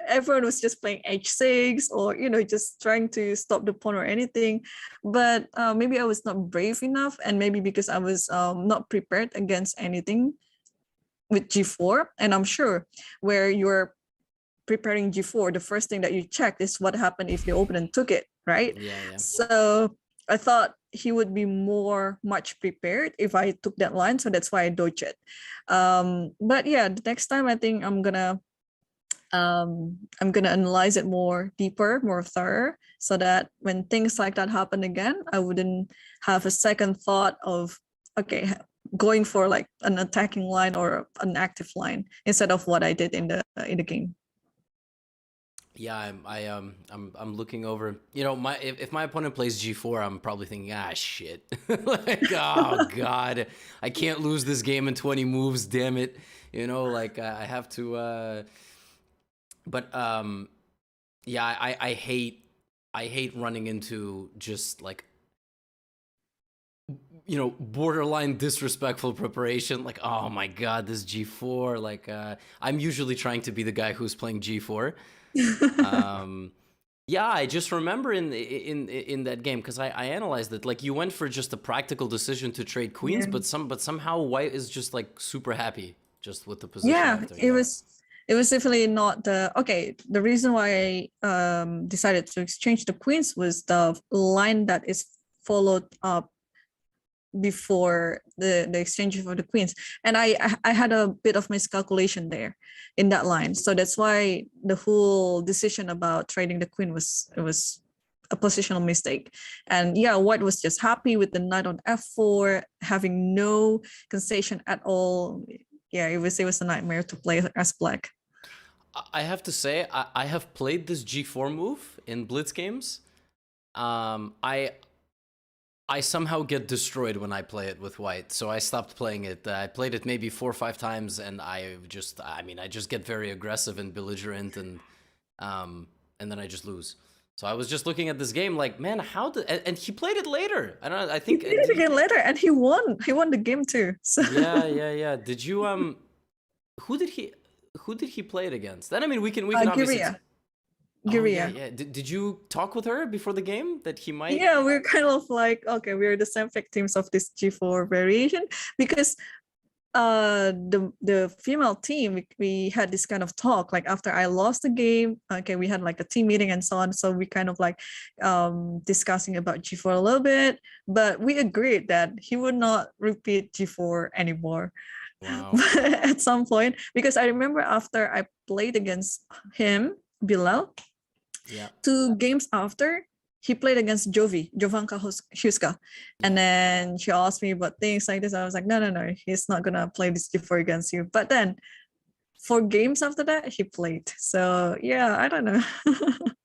Everyone was just playing h6 or just trying to stop the pawn or anything. But maybe I was not brave enough, and maybe because I was not prepared against anything with G4. And I'm sure where you're preparing G4, the first thing that you check is what happened if the opponent took it, right? Yeah. So I thought he would be much prepared if I took that line, so that's why I dodged it. But yeah, the next time I think I'm gonna analyze it more deeper, more thorough, so that when things like that happen again, I wouldn't have a second thought of going for like an attacking line or an active line instead of what I did in the game. Yeah, I'm looking over. If my opponent plays G4, I'm probably thinking, shit, like, oh god, I can't lose this game in 20 moves. Damn it, I have to. But yeah, I hate running into just like borderline disrespectful preparation. Like, oh my god, this G4. Like, I'm usually trying to be the guy who's playing G4. Yeah, I just remember in that game, because I analyzed it, like you went for just a practical decision to trade queens, but somehow white is just like super happy just with the position. Yeah, it was definitely not the reason why I decided to exchange the queens was the line that is followed up before the exchange for the queens, and I had a bit of miscalculation there in that line, so that's why the whole decision about trading the queen was a positional mistake. And yeah, white was just happy with the knight on f4, having no concession at all. Yeah, it was a nightmare to play as black. I have to say, I have played this G4 move in blitz games. I somehow get destroyed when I play it with white, so I stopped playing it. I played it maybe 4 or 5 times, and I just get very aggressive and belligerent, and then I just lose. So I was just looking at this game like, man, how did... And he played it later. I don't know, I think... He played it again later, and he won. He won the game too. So. Yeah. Did you... Who did he play it against? Then, I mean, we can obviously... Giria. Yeah. Did you talk with her before the game that he might? Yeah, we're kind of like, okay, we're the same victims of this G4 variation, because the female team, we had this kind of talk like after I lost the game. Okay, we had like a team meeting and so on, so we kind of like discussing about G4 a little bit, but we agreed that he would not repeat G4 anymore. Wow. At some point, because I remember after I played against him, Bilal, 2 games after, he played against Jovanka Huska. And then she asked me about things like this. I was like, no, he's not gonna play this G4 against you. But then 4 games after that, he played. So yeah, I don't know.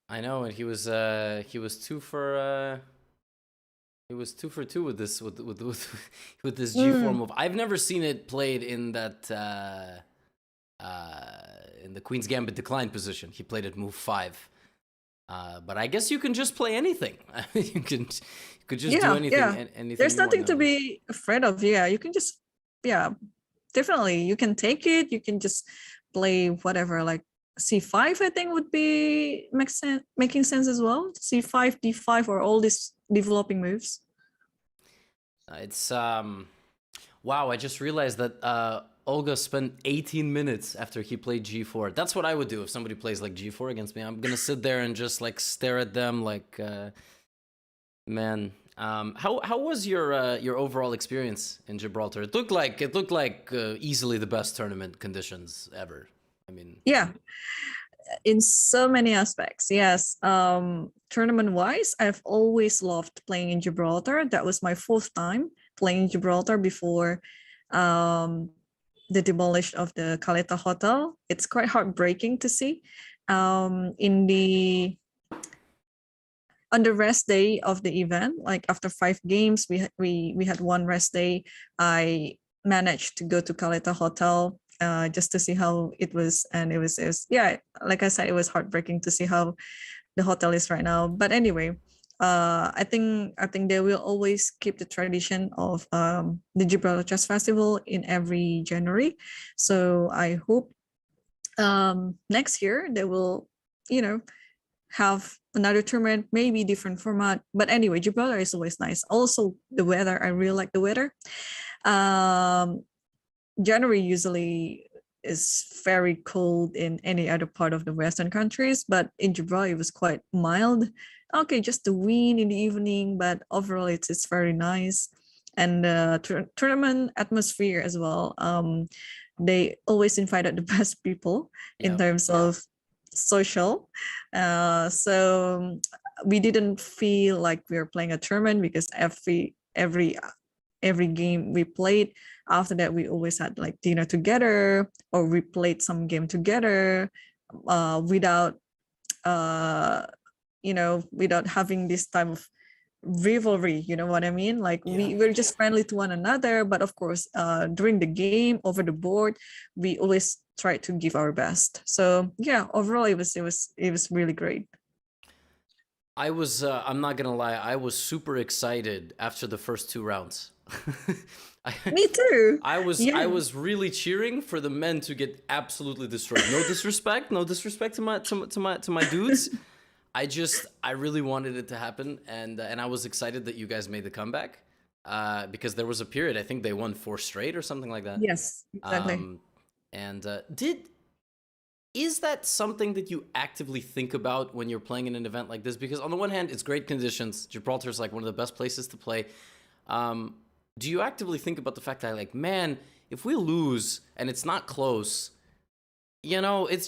I know, and he was 2 for 2 with this with this G4 move. I've never seen it played in that in the Queen's Gambit decline position. He played it move 5. But I guess you can just play anything. you could just do anything. Yeah. Anything. There's nothing to be afraid of. Yeah, you can just definitely you can take it. You can just play whatever, like C5. I think would be making sense as well. C5, D5, or all these developing moves. It's wow. I just realized that Olga spent 18 minutes after he played G4. That's what I would do if somebody plays like G4 against me. I'm gonna sit there and just like stare at them like Man, how was your overall experience in Gibraltar? It looked like easily the best tournament conditions ever. I mean, Yeah, in so many aspects. Yes. Tournament wise, I've always loved playing in Gibraltar. That was my fourth time playing in Gibraltar before the demolition of the Caleta Hotel. It's quite heartbreaking to see. In the On the rest day of the event, like after 5 games, we had one rest day. I managed to go to Caleta Hotel just to see how it was, and it was yeah, like I said, it was heartbreaking to see how the hotel is right now. But anyway, I think they will always keep the tradition of the Gibraltar Chess Festival in every January. So I hope next year they will, you know, have another tournament, maybe different format. But anyway, Gibraltar is always nice. Also, the weather, I really like the weather. January usually is very cold in any other part of the Western countries, but in Gibraltar it was quite mild. Okay, just the wind in the evening, but overall it's very nice. And tournament atmosphere as well. They always invited the best people in terms of social. So we didn't feel like we were playing a tournament because every game we played, after that we always had like dinner together, or we played some game together without without having this type of rivalry, you know what I mean? Like we're just friendly to one another, but of course during the game, over the board, we always try to give our best. So yeah, overall it was really great. I was I'm not gonna lie, I was super excited after the first 2 rounds. Me too. I was really cheering for the men to get absolutely destroyed. No disrespect to my dudes. I really wanted it to happen, and I was excited that you guys made the comeback because there was a period, I think they won 4 straight or something like that. Yes, exactly. And is that something that you actively think about when you're playing in an event like this? Because on the one hand, it's great conditions. Gibraltar is like one of the best places to play. Do you actively think about the fact that, like, man, if we lose and it's not close, you know, it's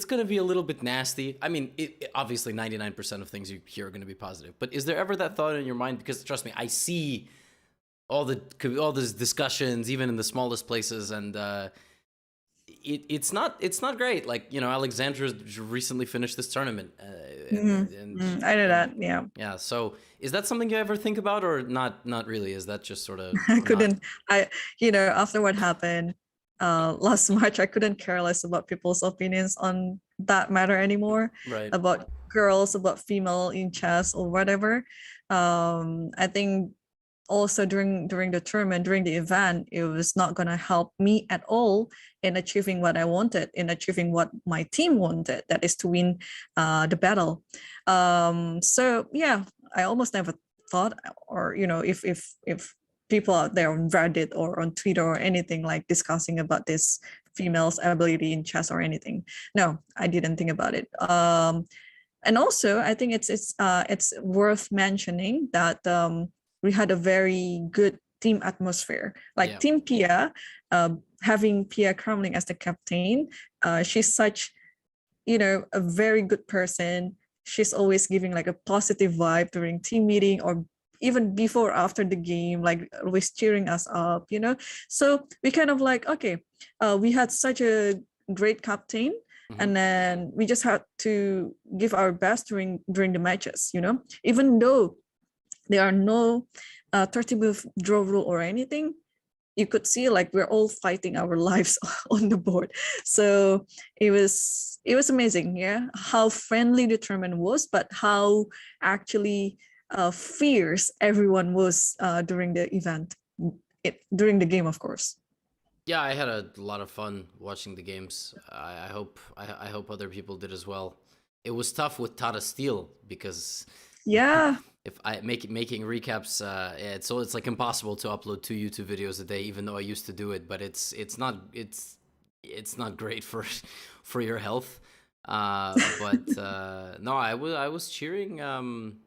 going to be a little bit nasty. I mean, obviously 99% of things you hear are going to be positive. But is there ever that thought in your mind? Because trust me, I see all these discussions, even in the smallest places, and it's not great. Like, you know, Alexandra recently finished this tournament. I know that. Yeah. Yeah. So is that something you ever think about, or not? Not really. Is that just sort of? I couldn't. After what happened last March, I couldn't care less about people's opinions on that matter anymore. Right. About girls, about female in chess or whatever. I think also during the tournament, during the event, it was not going to help me at all in achieving what I wanted, in achieving what my team wanted, that is to win the battle. So yeah, I almost never thought, or if people out there on Reddit or on Twitter or anything like discussing about this female's ability in chess or anything. No, I didn't think about it. And also, I think it's worth mentioning that we had a very good team atmosphere. Like Team Pia, having Pia Kremling as the captain, she's such, a very good person. She's always giving like a positive vibe during team meeting or even before, after the game, like always cheering us up, So we kind of like, okay, we had such a great captain. Mm-hmm. And then we just had to give our best during the matches, even though there are no 30-move draw rule or anything. You could see like we're all fighting our lives on the board. So it was amazing, how friendly the tournament was, but how actually fierce everyone was during the event, during the game, of course. Yeah, I had a lot of fun watching the games. I hope other people did as well. It was tough with Tata Steel because if I making recaps, it's like impossible to upload 2 YouTube videos a day, even though I used to do it. But it's not great for your health. But no, I was cheering. And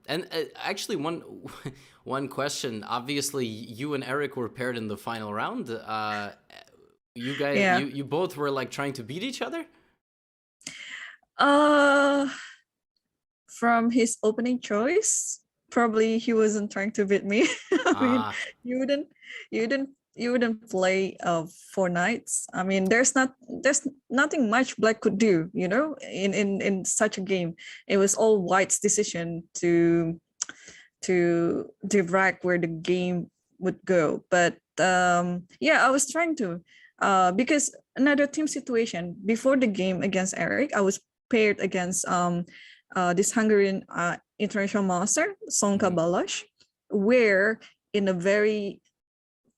actually, one question. Obviously, you and Eric were paired in the final round. You guys, Yeah. you both were like trying to beat each other. From his opening choice, probably he wasn't trying to beat me. I mean, you wouldn't play 4 knights. I mean, there's nothing much black could do, in such a game. It was all white's decision to direct where the game would go. But yeah, I was trying to because another team situation before the game against Eric, I was paired against this Hungarian international master, Sonka Balázs, where in a very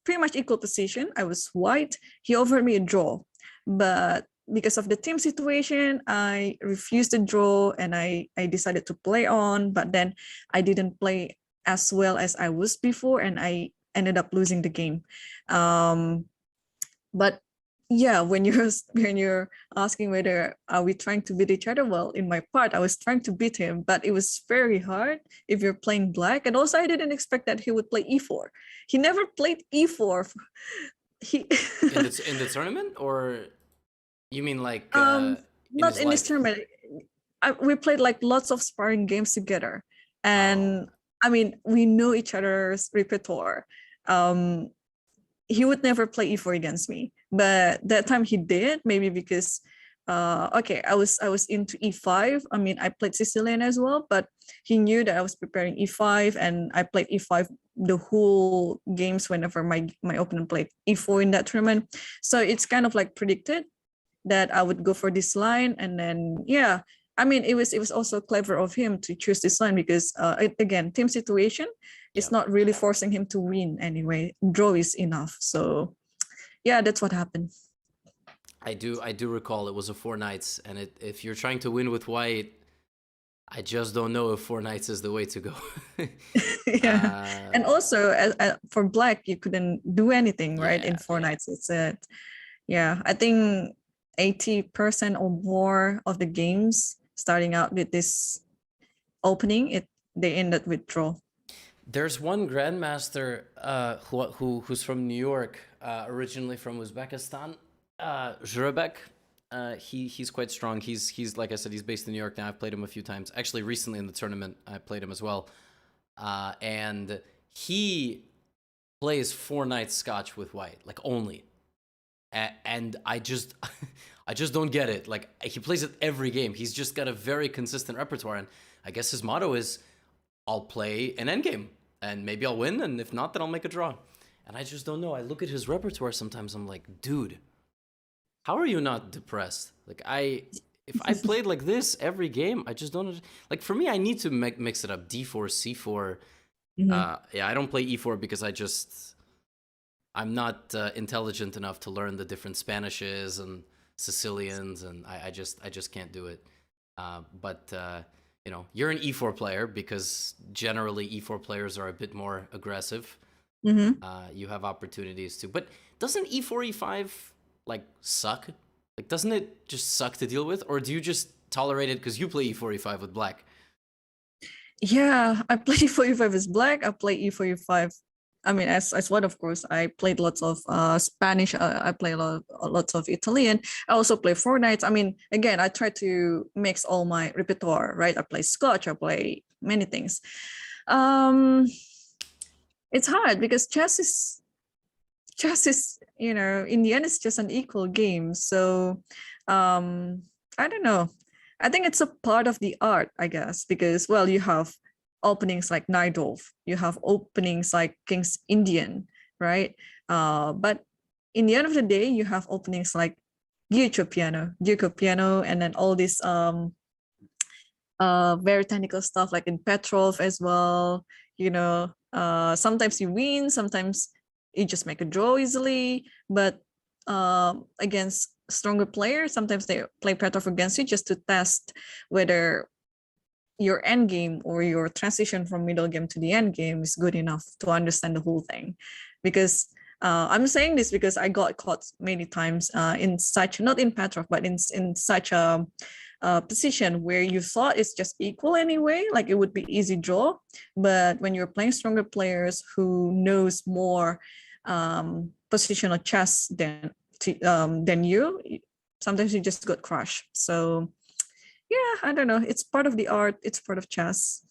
pretty much equal position, I was white. He offered me a draw, but because of the team situation, I refused the draw and I decided to play on, but then I didn't play as well as I was before, and I ended up losing the game. But yeah, when you're asking whether are we trying to beat each other, well, in my part, I was trying to beat him, but it was very hard if you're playing black. And also, I didn't expect that he would play e4. He never played e4. In the tournament, or you mean like not in this tournament? We played like lots of sparring games together, and I mean, we know each other's repertoire. He would never play e4 against me, but that time he did, maybe because I was into e5. I mean, I played Sicilian as well, but he knew that I was preparing e5, and I played e5 the whole games whenever my opponent played e4 in that tournament. So it's kind of like predicted that I would go for this line, and then yeah, I mean, it was also clever of him to choose this line because again, team situation is not really forcing him to win anyway. Draw is enough. So yeah, that's what happened. I do recall it was a 4 knights, and if you're trying to win with white, I just don't know if 4 knights is the way to go. Yeah, and also for black, you couldn't do anything, right? In 4 knights, it's yeah, I think 80% or more of the games starting out with this opening, they ended with draw. There's one grandmaster who's from New York, originally from Uzbekistan, Zhurebek. He's quite strong. He's like I said, he's based in New York now. I've played him a few times. Actually, recently in the tournament, I played him as well. And he plays 4 knights Scotch with white, like only. And I just don't get it. Like, he plays it every game. He's just got a very consistent repertoire, and I guess his motto is, I'll play an endgame, and maybe I'll win, and if not, then I'll make a draw. And I just don't know. I look at his repertoire sometimes, I'm like, dude, how are you not depressed? Like, if I played like this every game, I just don't, like, for me, I need to mix it up. D4, C4. Yeah, I don't play E4 because I'm not intelligent enough to learn the different Spanishes and Sicilians, and I just can't do it. But you're an E4 player because generally E4 players are a bit more aggressive. You have opportunities to, but doesn't E4, E5 like suck? Like, doesn't it just suck to deal with, or do you just tolerate it because you play E4, E5 with black? Yeah, I play E4, E5 with black. I play E4, E5. I mean, as what, of course, I played lots of Spanish. I play lots of Italian. I also play 4 knights. I mean, again, I try to mix all my repertoire, right? I play Scotch. I play many things. It's hard because chess is, in the end, it's just an equal game. So I don't know. I think it's a part of the art, I guess, because, well, you have openings like Najdolf, you have openings like King's Indian, right? But in the end of the day, you have openings like Duke of Piano, and then all this very technical stuff like in Petrov as well. Sometimes you win, sometimes you just make a draw easily, but against stronger players, sometimes they play Petrov against you just to test whether your end game or your transition from middle game to the end game is good enough to understand the whole thing. Because I'm saying this because I got caught many times in such, not in Petrov, but in such position where you thought it's just equal anyway, like it would be easy draw. But when you're playing stronger players who knows more positional chess than you, sometimes you just got crushed. So yeah, I don't know. It's part of the art. It's part of chess.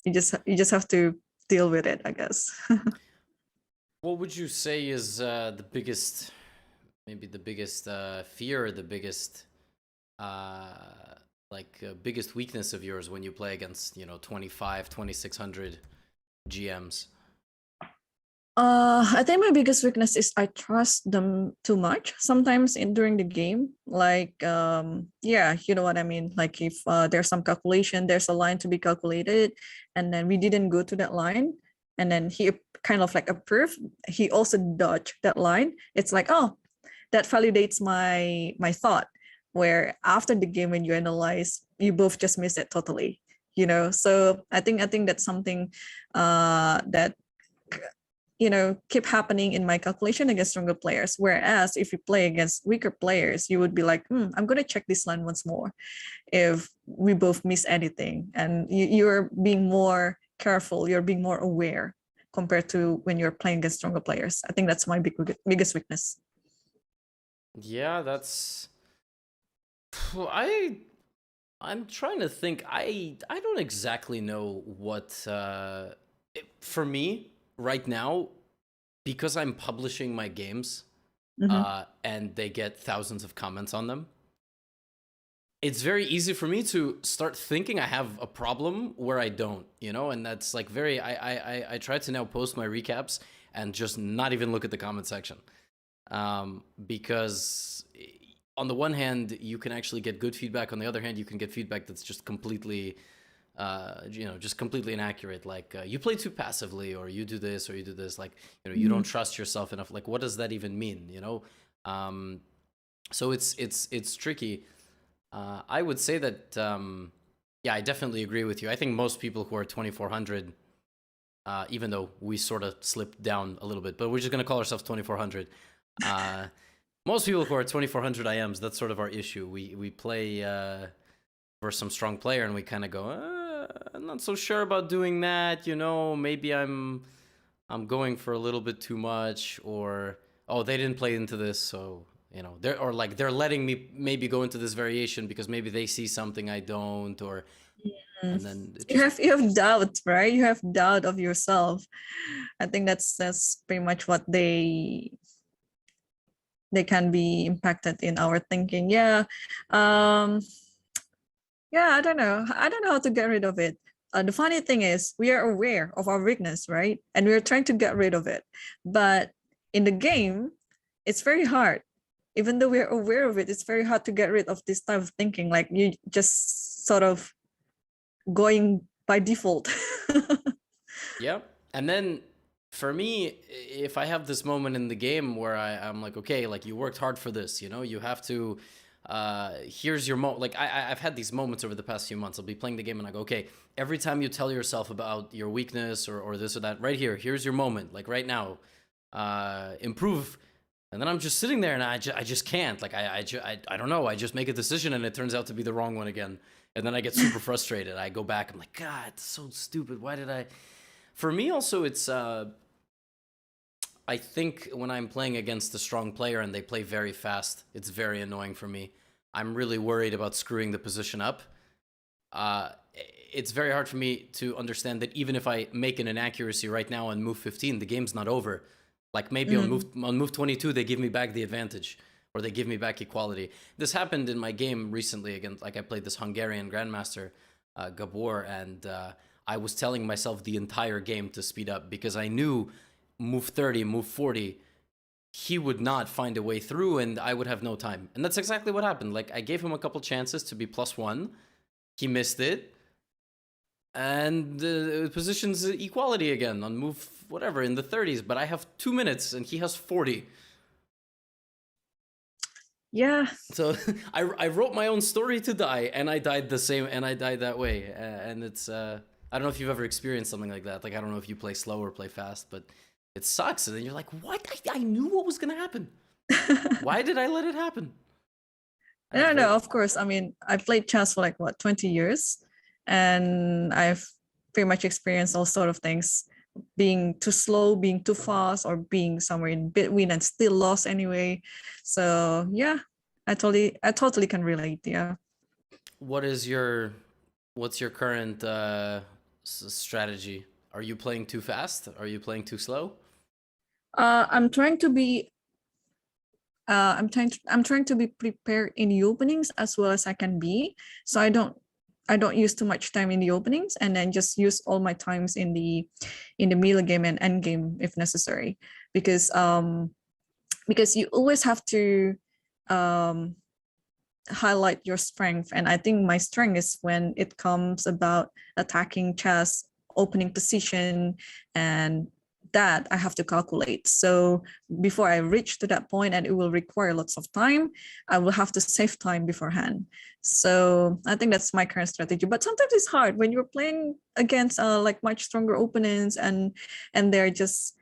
You just have to deal with it, I guess. What would you say is the biggest, maybe the biggest fear, the biggest, biggest weakness of yours when you play against, 2600 GMs? I think my biggest weakness is I trust them too much sometimes during the game. Like, yeah, you know what I mean? Like if there's some calculation, there's a line to be calculated, and then we didn't go to that line, and then he kind of like approved, he also dodged that line. It's like, oh, that validates my thought. Where after the game, when you analyze, you both just miss it totally. So I think that's something that keep happening in my calculation against stronger players. Whereas if you play against weaker players, you would be like, I'm going to check this line once more if we both miss anything. And you're being more careful, you're being more aware compared to when you're playing against stronger players. I think that's my biggest weakness. Yeah, that's... I'm trying to think. I don't exactly know what... for me, right now, because I'm publishing my games and they get thousands of comments on them, it's very easy for me to start thinking I have a problem where I don't, and that's like very... I try to now post my recaps and just not even look at the comment section, because on the one hand you can actually get good feedback, on the other hand you can get feedback that's just completely just completely inaccurate, like you play too passively, or you do this or you do this, like you don't trust yourself enough. Like, what does that even mean? So it's tricky. I would say that yeah, I definitely agree with you. I think most people who are 2400, even though we sort of slipped down a little bit, but we're just going to call ourselves 2400. Most people who are 2400 IMs, that's sort of our issue. We play for some strong player and we kind of go, I'm not so sure about doing that, maybe I'm going for a little bit too much, or they didn't play into this, so they're letting me maybe go into this variation because maybe they see something I don't, or and then you have doubt, right? You have doubt of yourself. I think that's pretty much what they can be impacted in our thinking. Yeah. Yeah, I don't know how to get rid of it. The funny thing is, we are aware of our weakness, right? And we're trying to get rid of it. But in the game, it's very hard. Even though we're aware of it, it's very hard to get rid of this type of thinking. Like, you just sort of going by default. Yeah. And then for me, if I have this moment in the game where I'm like, okay, like, you worked hard for this, you have to... here's your like I've had these moments over the past few months. I'll be playing the game and I go, okay, every time you tell yourself about your weakness or this or that, right here's your moment, like right now, improve. And then I'm just sitting there and I just can't, like I don't know, I just make a decision and it turns out to be the wrong one again, and then I get super frustrated. I go back, I'm like, God, it's so stupid, why did I... For me also, it's I think when I'm playing against a strong player and they play very fast, it's very annoying for me. I'm really worried about screwing the position up. It's very hard for me to understand that even if I make an inaccuracy right now on move 15, the game's not over. Like, maybe on move 22, they give me back the advantage, or they give me back equality. This happened in my game recently again. Like, I played this Hungarian grandmaster, Gabor, and I was telling myself the entire game to speed up because I knew move 30, move 40, he would not find a way through and I would have no time. And that's exactly what happened. Like, I gave him a couple chances to be +1. He missed it. And the position's equality again on move whatever in the 30s, but I have 2 minutes and he has 40. Yeah. So I wrote my own story to die, and I died the same, and I died that way. And it's I don't know if you've ever experienced something like that. Like, I don't know if you play slow or play fast, but it sucks. And then you're like, what? I knew what was going to happen. Why did I let it happen? No, of course. I mean, I played chess for like 20 years, and I've pretty much experienced all sort of things, being too slow, being too fast, or being somewhere in between and still lost anyway. So yeah, I totally can relate. Yeah. What's your current strategy? Are you playing too fast? Are you playing too slow? I'm trying to be I'm trying to be prepared in the openings as well as I can be. So I don't use too much time in the openings, and then just use all my times in the middle game and end game if necessary. Because you always have to um highlight your strength, and I think my strength is when it comes about attacking chess, opening position, and that I have to calculate. So before I reach to that point, and it will require lots of time, I will have to save time beforehand. So I think that's my current strategy. But sometimes it's hard when you're playing against like much stronger opponents, and they're just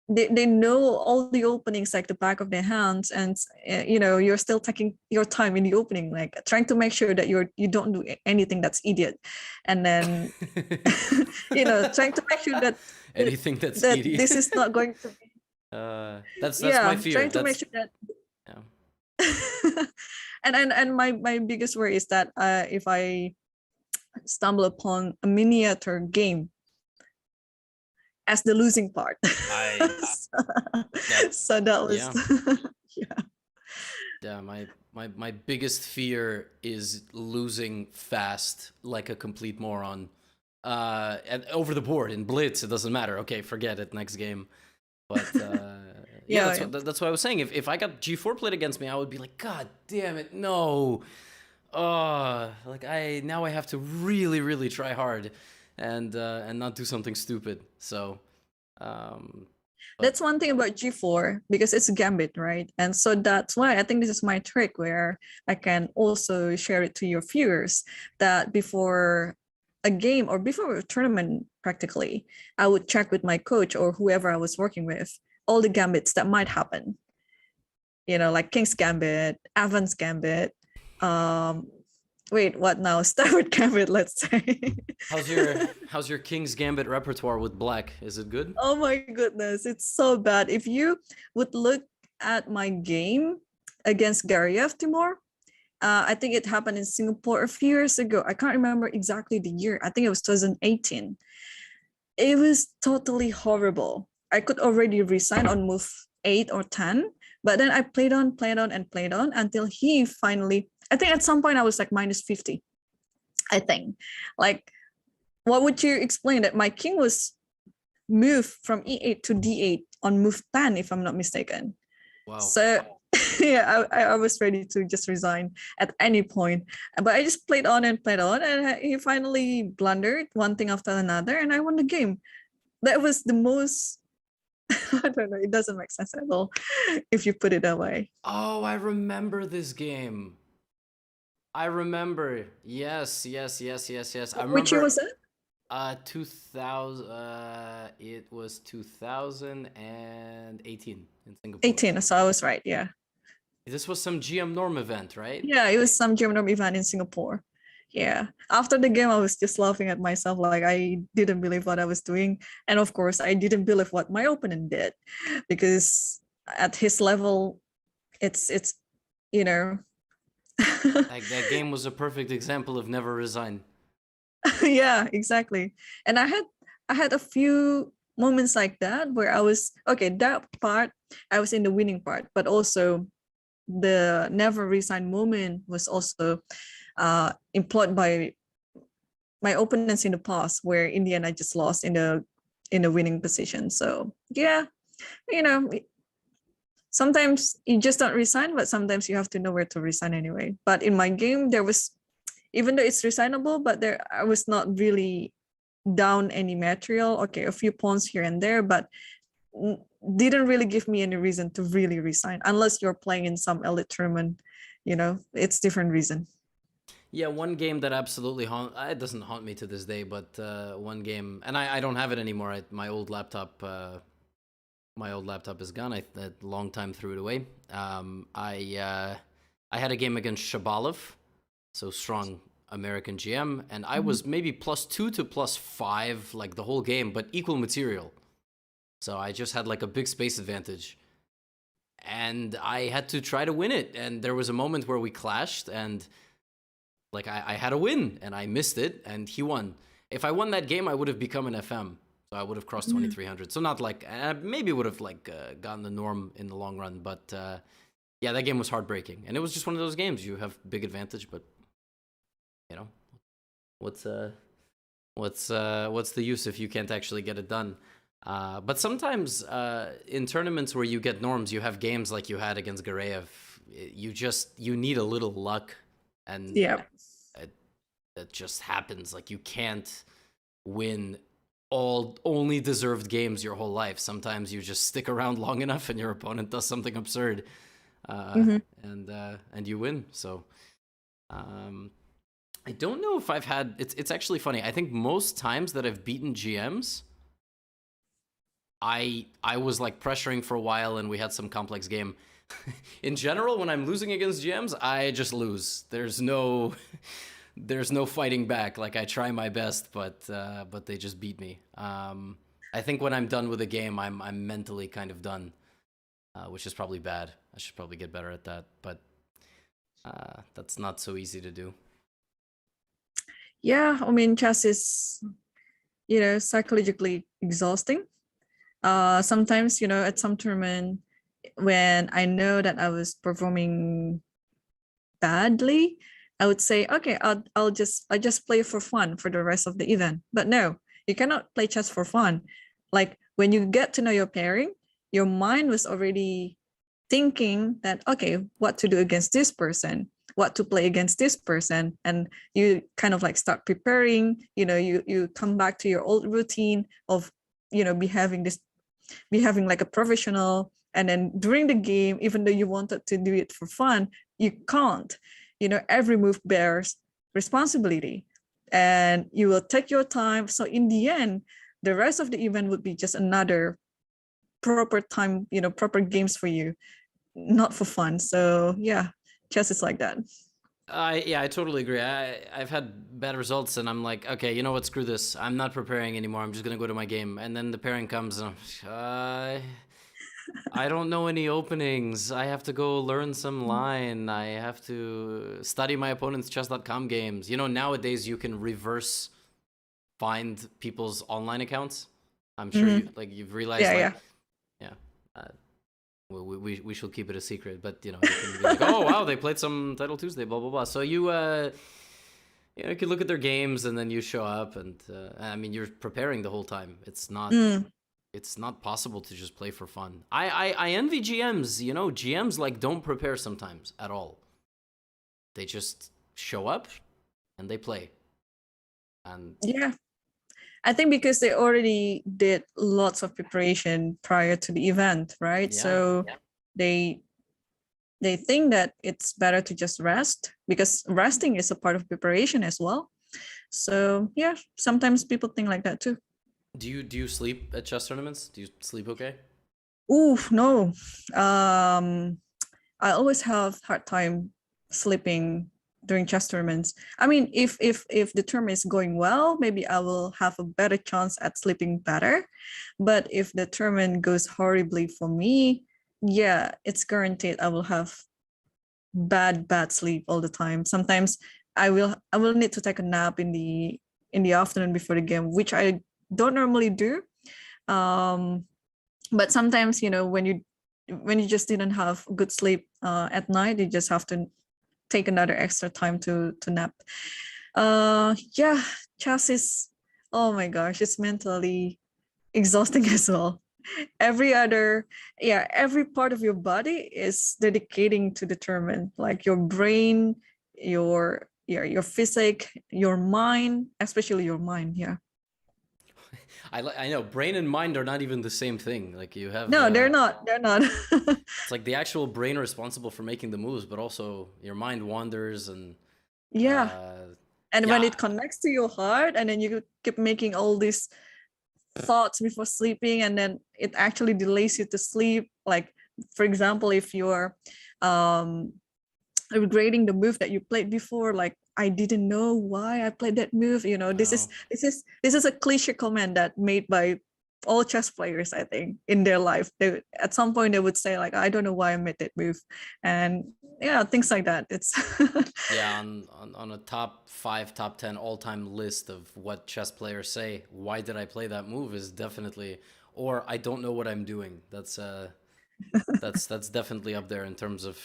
they know all the openings like the back of their hands, and you're still taking your time in the opening, like trying to make sure that you don't do anything that's idiot, and then trying to make sure that anything that's that idiot. this is not going to be that's my fear. Trying to make sure that and my biggest worry is that if I stumble upon a miniature game as the losing part. So that was my biggest fear is losing fast like a complete moron. And over the board in blitz, it doesn't matter. Okay, forget it, next game. But that's what I was saying. If I got G4 played against me, I would be like, God damn it, no. Like I have to really, really try hard and not do something stupid. So that's one thing about G4, because it's a gambit, right? And so that's why I think this is my trick, where I can also share it to your viewers, that before a game or before a tournament, practically, I would check with my coach or whoever I was working with all the gambits that might happen. Like King's Gambit, Avon's Gambit, wait, what now? Starboard Gambit, let's say. How's your King's Gambit repertoire with black? Is it good? Oh my goodness, it's so bad. If you would look at my game against Gariev Timur, I think it happened in Singapore a few years ago. I can't remember exactly the year. I think it was 2018. It was totally horrible. I could already resign on move 8 or 10, but then I played on until he finally, I think at some point I was like minus 50. I think. Like, what would you explain that my king was moved from E8 to D8 on move 10, if I'm not mistaken. Wow. So yeah, I was ready to just resign at any point. But I just played on, and he finally blundered one thing after another, and I won the game. That was the most, I don't know, it doesn't make sense at all if you put it that way. Oh, I remember this game. I remember. Yes. I remember. Which year was it? 2000. It was 2018 in Singapore. 18. So I was right. Yeah. This was some GM Norm event, right? Yeah, it was some GM Norm event in Singapore. Yeah. After the game, I was just laughing at myself, like I didn't believe what I was doing, and of course, I didn't believe what my opponent did, because at his level, it's Like that game was a perfect example of never resign. Yeah, exactly. And I had a few moments like that where I was okay, that part I was in the winning part, but also the never resign moment was also employed by my opponents in the past, where in the end I just lost in the winning position. So yeah, sometimes you just don't resign, but sometimes you have to know where to resign anyway. But in my game, there was, even though it's resignable, but I was not really down any material. Okay, a few pawns here and there, but didn't really give me any reason to really resign, unless you're playing in some elite tournament. It's different reason. Yeah, one game that absolutely it doesn't haunt me to this day, but one game, and I don't have it anymore. My old laptop is gone. I that long time threw it away. I had a game against Shabalov, so strong American GM, and I was maybe +2 to +5 like the whole game, but equal material. So I just had like a big space advantage. And I had to try to win it. And there was a moment where we clashed, and like I had a win, and I missed it, and he won. If I won that game, I would have become an FM. So I would have crossed 2,300. So not like, maybe would have like gotten the norm in the long run. But yeah, that game was heartbreaking. And it was just one of those games. You have big advantage, but you know, what's the use if you can't actually get it done? But sometimes in tournaments where you get norms, you have games like you had against Gareev. You need a little luck, and it just happens. Like you can't win only deserved games your whole life. Sometimes you just stick around long enough, and your opponent does something absurd, and you win. So I don't know if I've had. It's actually funny. I think most times that I've beaten GMs, I was like pressuring for a while, and we had some complex game. In general, when I'm losing against GMs, I just lose. There's no fighting back. Like I try my best, but they just beat me. I think when I'm done with a game, I'm mentally kind of done, which is probably bad. I should probably get better at that, but that's not so easy to do. Yeah, I mean, chess is, psychologically exhausting. Sometimes, at some tournament, when I know that I was performing badly, I would say, okay, I'll just play for fun for the rest of the event. But no, you cannot play chess for fun. Like when you get to know your pairing, your mind was already thinking that, okay, what to do against this person, what to play against this person, and you kind of like start preparing. You come back to your old routine of behaving like a professional, and then during the game, even though you wanted to do it for fun, you can't. Every move bears responsibility, and you will take your time. So in the end, the rest of the event would be just another proper time, proper games for you, not for fun. So yeah, chess is like that. I totally agree. I've had bad results, and I'm like, okay, you know what? Screw this. I'm not preparing anymore. I'm just gonna go to my game. And then the pairing comes, and I don't know any openings. I have to go learn some line. I have to study my opponent's chess.com games. Nowadays you can reverse find people's online accounts. I'm sure you've realized. We should keep it a secret, but you can be like, oh wow, they played some Title Tuesday, blah blah blah. So you can look at their games, and then you show up, and I mean you're preparing the whole time. It's not possible to just play for fun. I envy GMs. GMs like don't prepare sometimes at all. They just show up and they play. And yeah, I think because they already did lots of preparation prior to the event, right? So they think that it's better to just rest, because resting is a part of preparation as well. So yeah, sometimes people think like that too. Do you sleep at chess tournaments? Do you sleep okay? No. I always have hard time sleeping during chess tournaments. I mean, if the tournament is going well, maybe I will have a better chance at sleeping better. But if the tournament goes horribly for me, yeah, it's guaranteed I will have bad sleep all the time. Sometimes I will need to take a nap in the afternoon before the game, which I don't normally do. But sometimes, when you just didn't have good sleep at night, you just have to take another extra time to nap. Yeah, chess is, oh my gosh, it's mentally exhausting as well. Every part of your body is dedicating to determine, like your brain, your physique, your mind, especially your mind. Yeah. I know brain and mind are not even the same thing. Like you have they're not it's like the actual brain responsible for making the moves, but also your mind wanders, and when it connects to your heart, and then you keep making all these thoughts before sleeping, and then it actually delays you to sleep. Like for example, if you're regretting the move that you played before, like I didn't know why I played that move. This is Oh, this is a cliche comment that made by all chess players, I think, in their life. They at some point they would say like, I don't know why I made that move, and yeah, things like that. It's yeah, on a top 5, top 10 all-time list of what chess players say, why did I play that move is definitely, or I don't know what I'm doing. That's definitely up there in terms of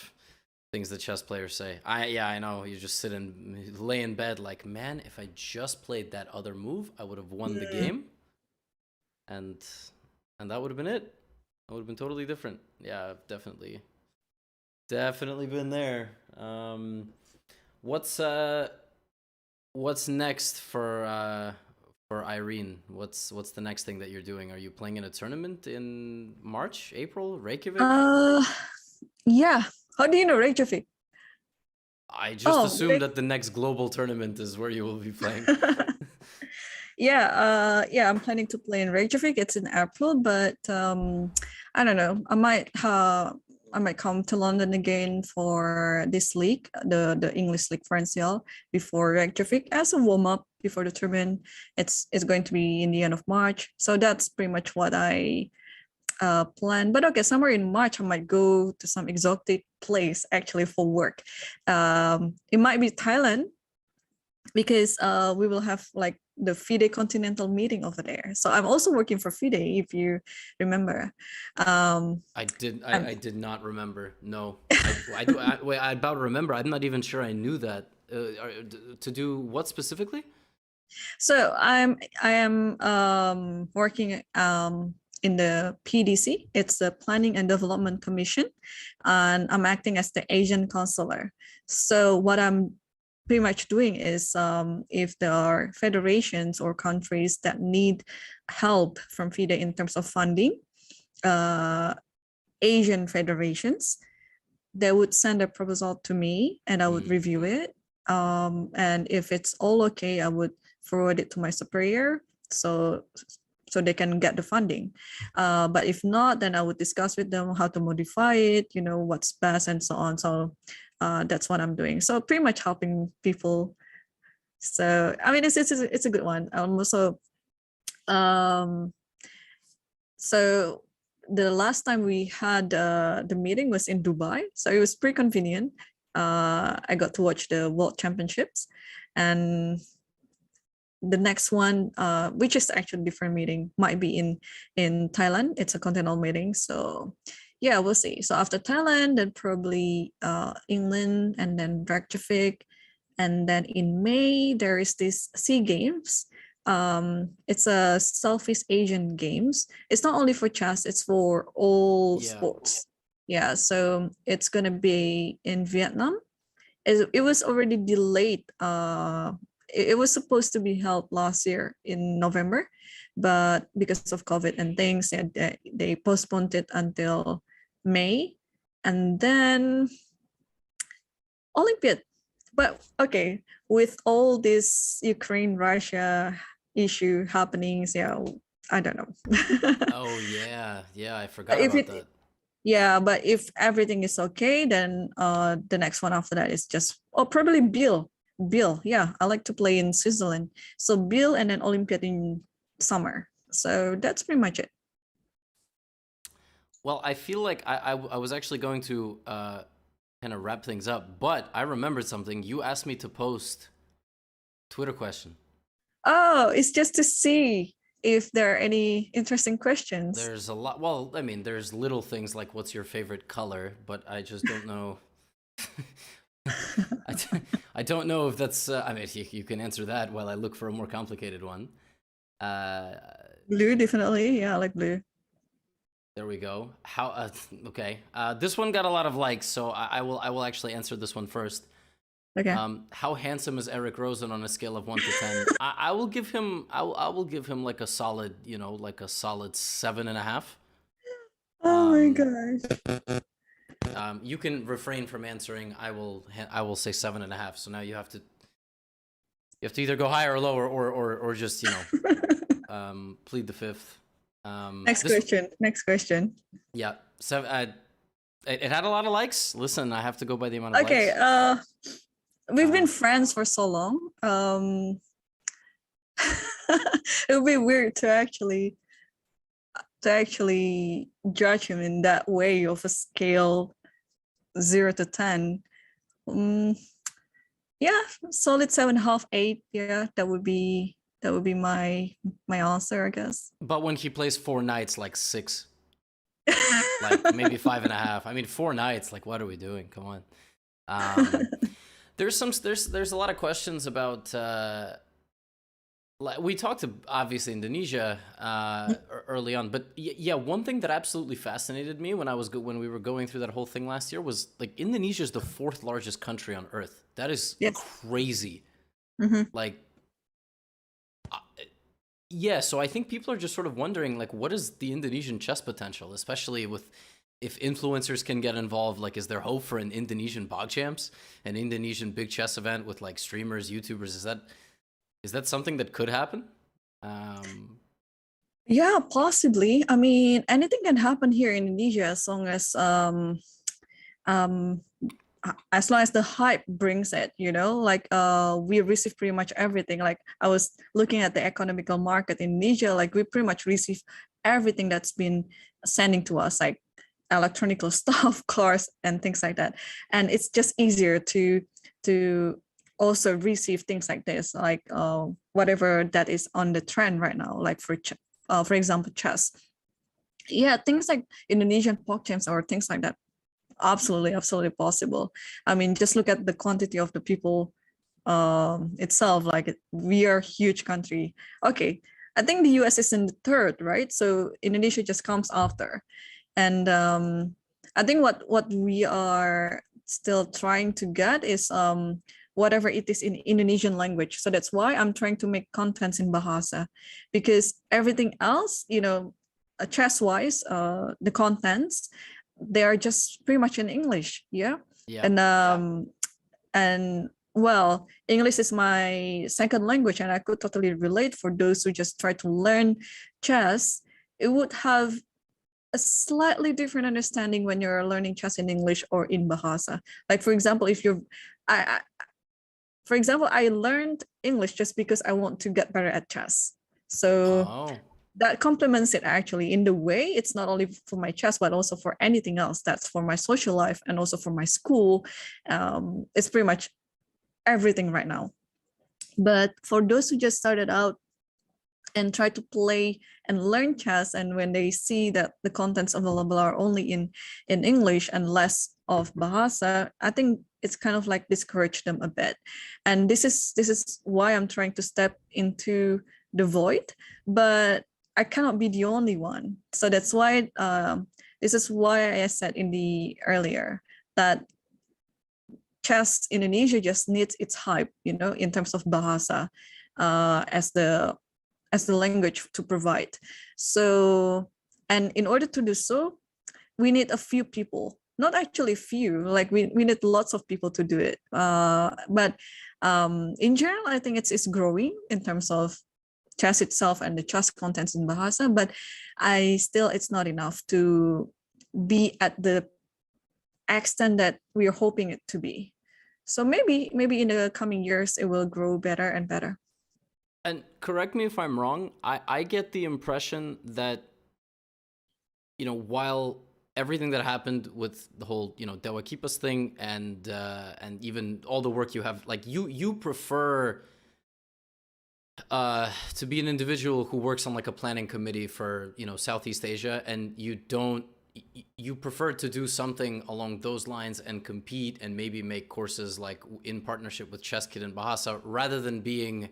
things that chess players say. I know, you just sit and lay in bed like, man, if I just played that other move, I would have won the Mm. game, and that would have been it. It would have been totally different. Yeah, I've definitely been there. What's next for Irene? What's the next thing that you're doing? Are you playing in a tournament in March, April, Reykjavik? uh yeah, how do you know Reykjavik? I just Oh, assumed that the next global tournament is where you will be playing. yeah, yeah, I'm planning to play in Reykjavik. It's in April, but I don't know. I might come to London again for this league, the English League Francial, before Reykjavik as a warm up before the tournament. It's going to be in the end of March, so that's pretty much what I plan. But okay, somewhere in March, I might go to some exotic place actually for work. It might be Thailand because we will have like the FIDE Continental meeting over there. So I'm also working for FIDE, if you remember. I did not remember. No, wait, I about remember. I'm not even sure I knew that. To do what specifically? So I am working in the PDC. It's the Planning and Development Commission, and I'm acting as the Asian counselor. So what I'm pretty much doing is if there are federations or countries that need help from FIDE in terms of funding, Asian federations, they would send a proposal to me and I would review it. And if it's all okay, I would forward it to my superior so they can get the funding. But if not, then I would discuss with them how to modify it, what's best and so on. So that's what I'm doing. So pretty much helping people. So I mean, it's a good one. Also, so the last time we had the meeting was in Dubai, so it was pretty convenient. I got to watch the World Championships, and the next one, which is actually a different meeting, might be in Thailand. It's a continental meeting, so yeah, we'll see. So after Thailand, then probably England, and then Reykjavik, and then in May there is this SEA Games. It's a Southeast Asian games. It's not only for chess; it's for all sports. Yeah, so it's gonna be in Vietnam. It was already delayed. It was supposed to be held last year in November, but because of COVID and things, they postponed it until May, and then Olympiad. But okay, with all this Ukraine Russia issue happenings, yeah, I don't know. Oh yeah, I forgot if about it that. Yeah, but if everything is okay, then the next one after that is just probably Bill. Yeah, I like to play in Switzerland. So Bill and then Olympiad in summer. So that's pretty much it. Well, I feel like I was actually going to kind of wrap things up, but I remembered something. You asked me to post Twitter question. Oh, it's just to see if there are any interesting questions. There's a lot. Well, I mean, there's little things like what's your favorite color, but I just don't know. I don't know if that's. I mean, you can answer that while I look for a more complicated one. Blue, definitely. Yeah, I like blue. There we go. How? Okay. This one got a lot of likes, so I will actually answer this one first. Okay. How handsome is Eric Rosen on a scale of 1 to 10? I will give him. I will give him like a solid, like a solid 7.5. Oh my gosh. You can refrain from answering. I will say 7.5. So now you have to either go higher or lower, or just plead the fifth. Next question. Yeah, It had a lot of likes. Listen, I have to go by the amount of Okay, likes. We've been friends for so long. It would be weird to actually judge him in that way of a scale 0 to 10. Yeah, solid 7.5, 8. Yeah, that would be my answer, I guess. But when he plays 4 knights, like 6, like maybe 5.5. I mean, 4 knights. Like, what are we doing? Come on. There's a lot of questions about. We talked to obviously Indonesia early on, but yeah, one thing that absolutely fascinated me when we were going through that whole thing last year was like Indonesia is the 4th largest country on Earth. That is crazy. Like, yeah. So I think people are just sort of wondering, like, what is the Indonesian chess potential, especially if influencers can get involved. Like, is there hope for an Indonesian Bog Champs, an Indonesian big chess event with like streamers, YouTubers? Is that something that could happen? Yeah, possibly. I mean, anything can happen here in Indonesia as long as the hype brings it, like we receive pretty much everything. Like I was looking at the economical market in Indonesia, like we pretty much receive everything that's been sending to us, like electronical stuff, cars and things like that. And it's just easier to also receive things like this, like whatever that is on the trend right now, like for example, chess. Yeah, things like Indonesian PogChamps or things like that, absolutely possible. I mean, just look at the quantity of the people itself. Like we are a huge country. Okay, I think the US is in the 3rd, right? So Indonesia just comes after. And I think what we are still trying to get is whatever it is in Indonesian language. So that's why I'm trying to make contents in Bahasa, because everything else, chess-wise, the contents, they are just pretty much in English. Yeah. And well, English is my second language, and I could totally relate for those who just try to learn chess. It would have a slightly different understanding when you're learning chess in English or in Bahasa. Like for example, I learned English just because I want to get better at chess. So that complements it actually in the way. It's not only for my chess, but also for anything else. That's for my social life and also for my school. It's pretty much everything right now. But for those who just started out and try to play and learn chess, and when they see that the contents available are only in English and less of Bahasa, I think it's kind of like discourage them a bit. And this is why I'm trying to step into the void, but I cannot be the only one. So that's why this is why I said in the earlier that chess Indonesia just needs its hype, in terms of Bahasa as the language to provide. So, and in order to do so, we need a few people, not actually few, like we need lots of people to do it. But in general, I think it's growing in terms of chess itself and the chess contents in Bahasa, but it's not enough to be at the extent that we are hoping it to be. So maybe in the coming years, it will grow better and better. And correct me if I'm wrong, I get the impression that, while everything that happened with the whole, Dewa Kipas thing and even all the work you have, like you prefer to be an individual who works on like a planning committee for, Southeast Asia, and you prefer to do something along those lines and compete and maybe make courses like in partnership with Chess Kid and Bahasa, rather than being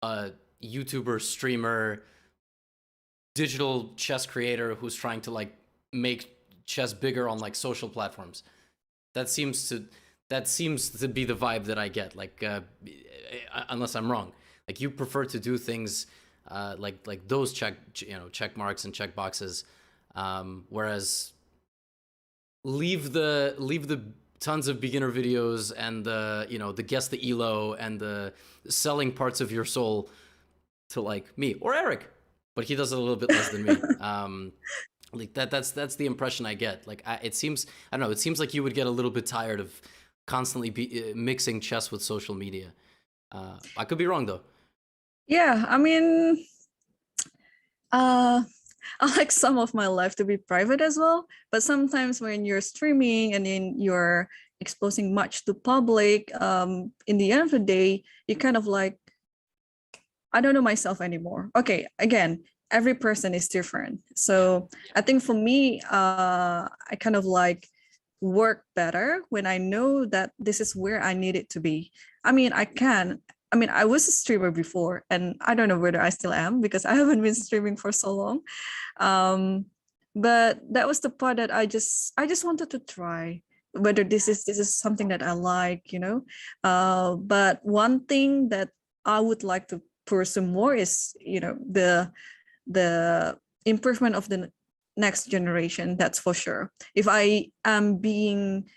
a YouTuber, streamer, digital chess creator who's trying to like make chess bigger on like social platforms. That seems to be the vibe that I get. Like, unless I'm wrong, like you prefer to do things like those check marks and check boxes, whereas leave the tons of beginner videos and the guess the elo and the selling parts of your soul to like me or Eric, but he does it a little bit less than me. Like that's the impression I get. Like it seems, I don't know, it seems like you would get a little bit tired of constantly mixing chess with social media. I could be wrong though. Yeah, I mean, uh, I like some of my life to be private as well. But sometimes when you're streaming and then you're exposing much to public, in the end of the day, you kind of like, I don't know myself anymore. Okay, again, every person is different. So I think for me, I kind of like work better when I know that this is where I need it to be. I mean, I was a streamer before, and I don't know whether I still am because I haven't been streaming for so long. But that was the part that I just wanted to try whether this is something that I like, you know. But one thing that I would like to pursue more is, you know, the improvement of the next generation. That's for sure. If I am being,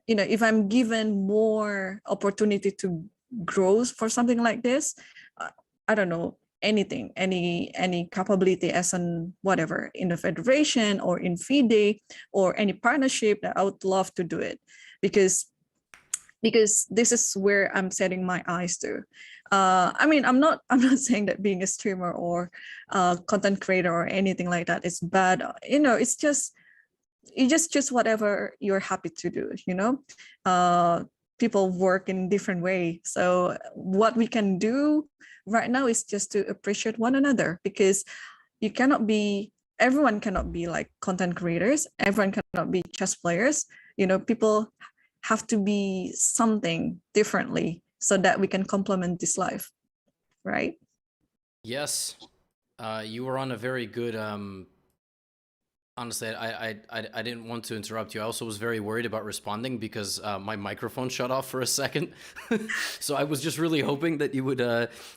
you know, if I'm given more opportunity to grow for something like this, I don't know, anything, any capability as an whatever in the federation or in FIDE or any partnership, that I would love to do it, because this is where I'm setting my eyes to. I mean, I'm not saying that being a streamer or content creator or anything like that is bad. You know, it's just, you just choose whatever you're happy to do. You know, people work in different way. So what we can do right now is just to appreciate one another, because everyone cannot be like content creators. Everyone cannot be chess players. You know, people have to be something differently so that we can complement this life, right? Yes, you were on a very good. Honestly, I didn't want to interrupt you. I also was very worried about responding because my microphone shut off for a second. So I was just really hoping that you would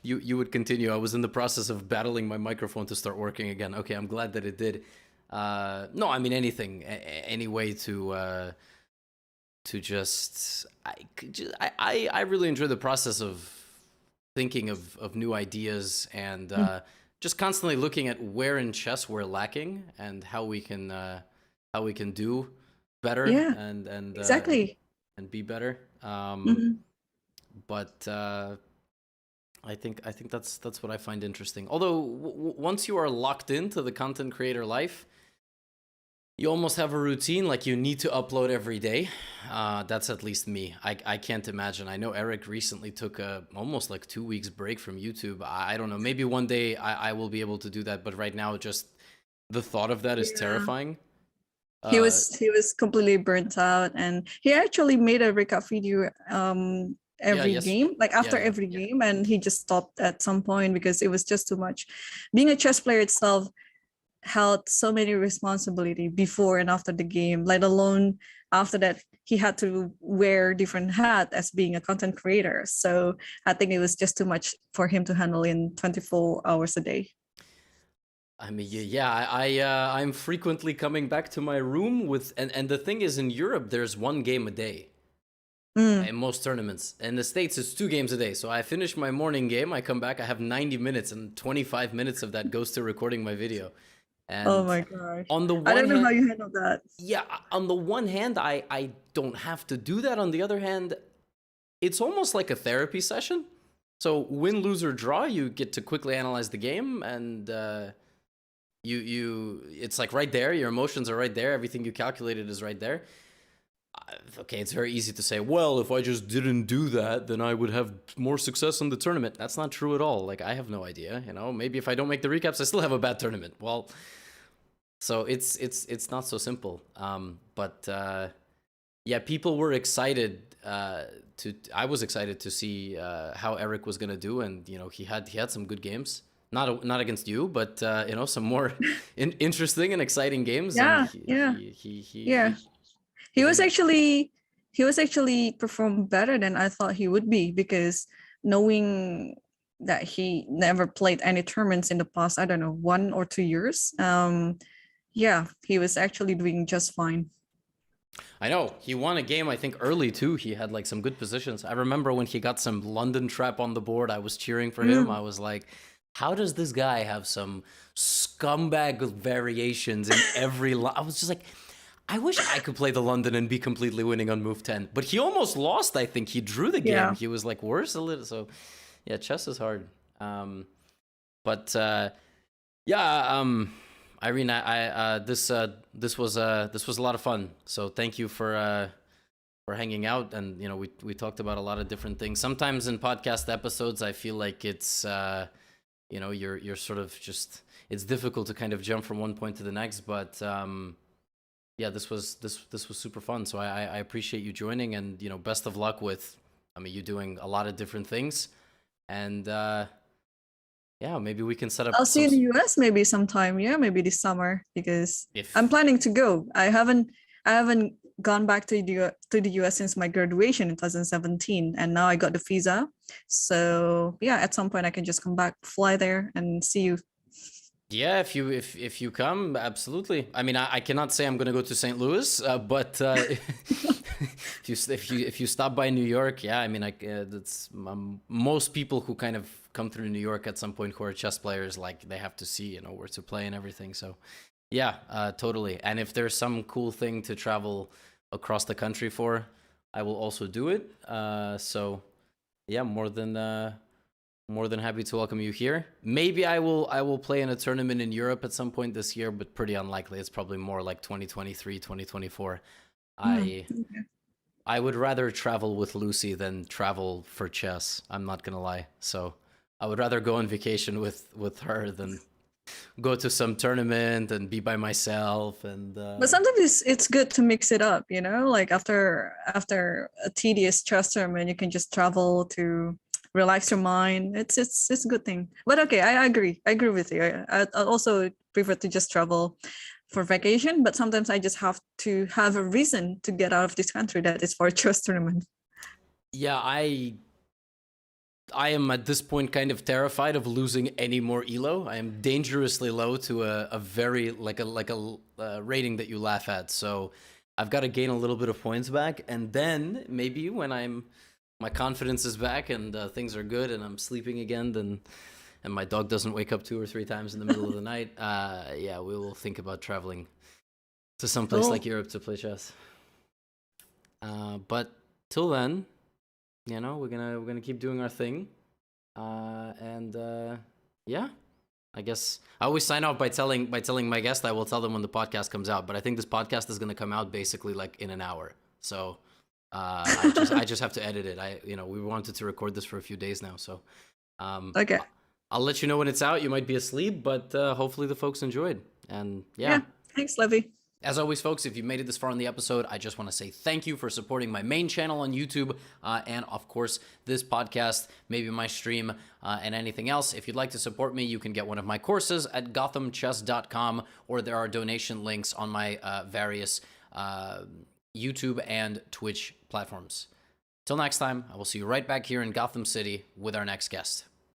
you would continue. I was in the process of battling my microphone to start working again. Okay, I'm glad that it did. No, I mean anything, any way to just I really enjoy the process of thinking of new ideas and just constantly looking at where in chess we're lacking and how we can do better Yeah, and exactly. and be better. Mhm. But I think that's what I find interesting. Although once you are locked into the content creator life, you almost have a routine, like you need to upload every day. That's at least me. I can't imagine. I know Eric recently took almost like 2 weeks break from YouTube. I don't know. Maybe one day I will be able to do that. But right now, just the thought of that is Yeah. terrifying. He was completely burnt out, and he actually made a recap video Yeah, every yes. game, like Yeah, after yeah. every game, and he just stopped at some point because it was just too much. Being a chess player itself held so many responsibility before and after the game, let alone after that he had to wear different hat as being a content creator. So I think it was just too much for him to handle in 24 hours a day. I mean, yeah, I'm frequently coming back to my room with, and the thing is, in Europe, there's one game a day. In most tournaments. In the States, it's 2 games a day. So I finish my morning game, I come back, I have 90 minutes, and 25 minutes of that goes to recording my video. Oh And my gosh, on the I one don't know how hand, you handle that. yeah, on the one hand, I don't have to do that. On the other hand, it's almost like a therapy session. So win, lose, or draw, you get to quickly analyze the game, and it's like right there. Your emotions are right there. Everything you calculated is right there. Okay, it's very easy to say, well, if I just didn't do that, then I would have more success in the tournament. That's not true at all. Like, I have no idea, you know, maybe if I don't make the recaps, I still have a bad tournament. Well, so it's not so simple. But yeah, people were excited I was excited to see how Eric was gonna do, and you know, he had some good games. Not against you, but you know, some more interesting and exciting games, and Yeah, yeah, yeah. he He was did. actually he was actually performed better than I thought he would be, because knowing that he never played any tournaments in the past, I don't know, 1 or 2 years. Yeah, he was actually doing just fine. I know he won a game, I think early too. He had like some good positions. I remember when he got some London trap on the board, I was cheering for him. Mm, I was like, how does this guy have some scumbag variations in every line? I was just like, I wish I could play the London and be completely winning on move 10. But he almost lost, I think. He drew the game. Yeah. He was like worse a little. So, yeah, chess is hard. Irene, this was a lot of fun. So thank you for hanging out, and we talked about a lot of different things. Sometimes in podcast episodes, I feel like it's you're sort of just, it's difficult to kind of jump from one point to the next, but yeah, this was super fun. So I appreciate you joining, and best of luck with, you doing a lot of different things, and yeah, maybe we can set up. I'll see you in the US maybe sometime. Yeah, maybe this summer, because I'm planning to go. I haven't gone back to the US since my graduation in 2017, and now I got the visa. So yeah, at some point I can just come back, fly there, and see you. Yeah, if you come, absolutely. I cannot say I'm gonna go to St. Louis, but if you stop by New York, yeah, that's most people who kind of come through New York at some point who are chess players, like they have to see where to play and everything. So yeah, totally. And if there's some cool thing to travel across the country for, I will also do it. So yeah, more than happy to welcome you here. Maybe I will play in a tournament in Europe at some point this year, but pretty unlikely. It's probably more like 2023, 2024. I would rather travel with Lucy than travel for chess. I'm not gonna lie. So I would rather go on vacation with her than go to some tournament and be by myself. And but sometimes it's good to mix it up, like after a tedious chess tournament, you can just travel to relax your mind. It's a good thing. But okay, I agree with you. I also prefer to just travel for vacation, but sometimes I just have to have a reason to get out of this country that is for a chess tournament. Yeah, I am at this point kind of terrified of losing any more elo. I am dangerously low to a very like a rating that you laugh at. So I've got to gain a little bit of points back, and then maybe when my confidence is back and things are good and I'm sleeping again, and my dog doesn't wake up 2 or 3 times in the middle of the night, yeah, we will think about traveling to some place like Europe to play chess. But till then, we're gonna keep doing our thing, and yeah, I guess I always sign off by telling my guest I will tell them when the podcast comes out. But I think this podcast is gonna come out basically like in an hour, so I just have to edit it. We wanted to record this for a few days now, so okay. I'll let you know when it's out. You might be asleep, but hopefully the folks enjoyed. And yeah, thanks, Levy. As always, folks, if you've made it this far in the episode, I just want to say thank you for supporting my main channel on YouTube, and of course, this podcast, maybe my stream, and anything else. If you'd like to support me, you can get one of my courses at GothamChess.com, or there are donation links on my various YouTube and Twitch platforms. Till next time, I will see you right back here in Gotham City with our next guest.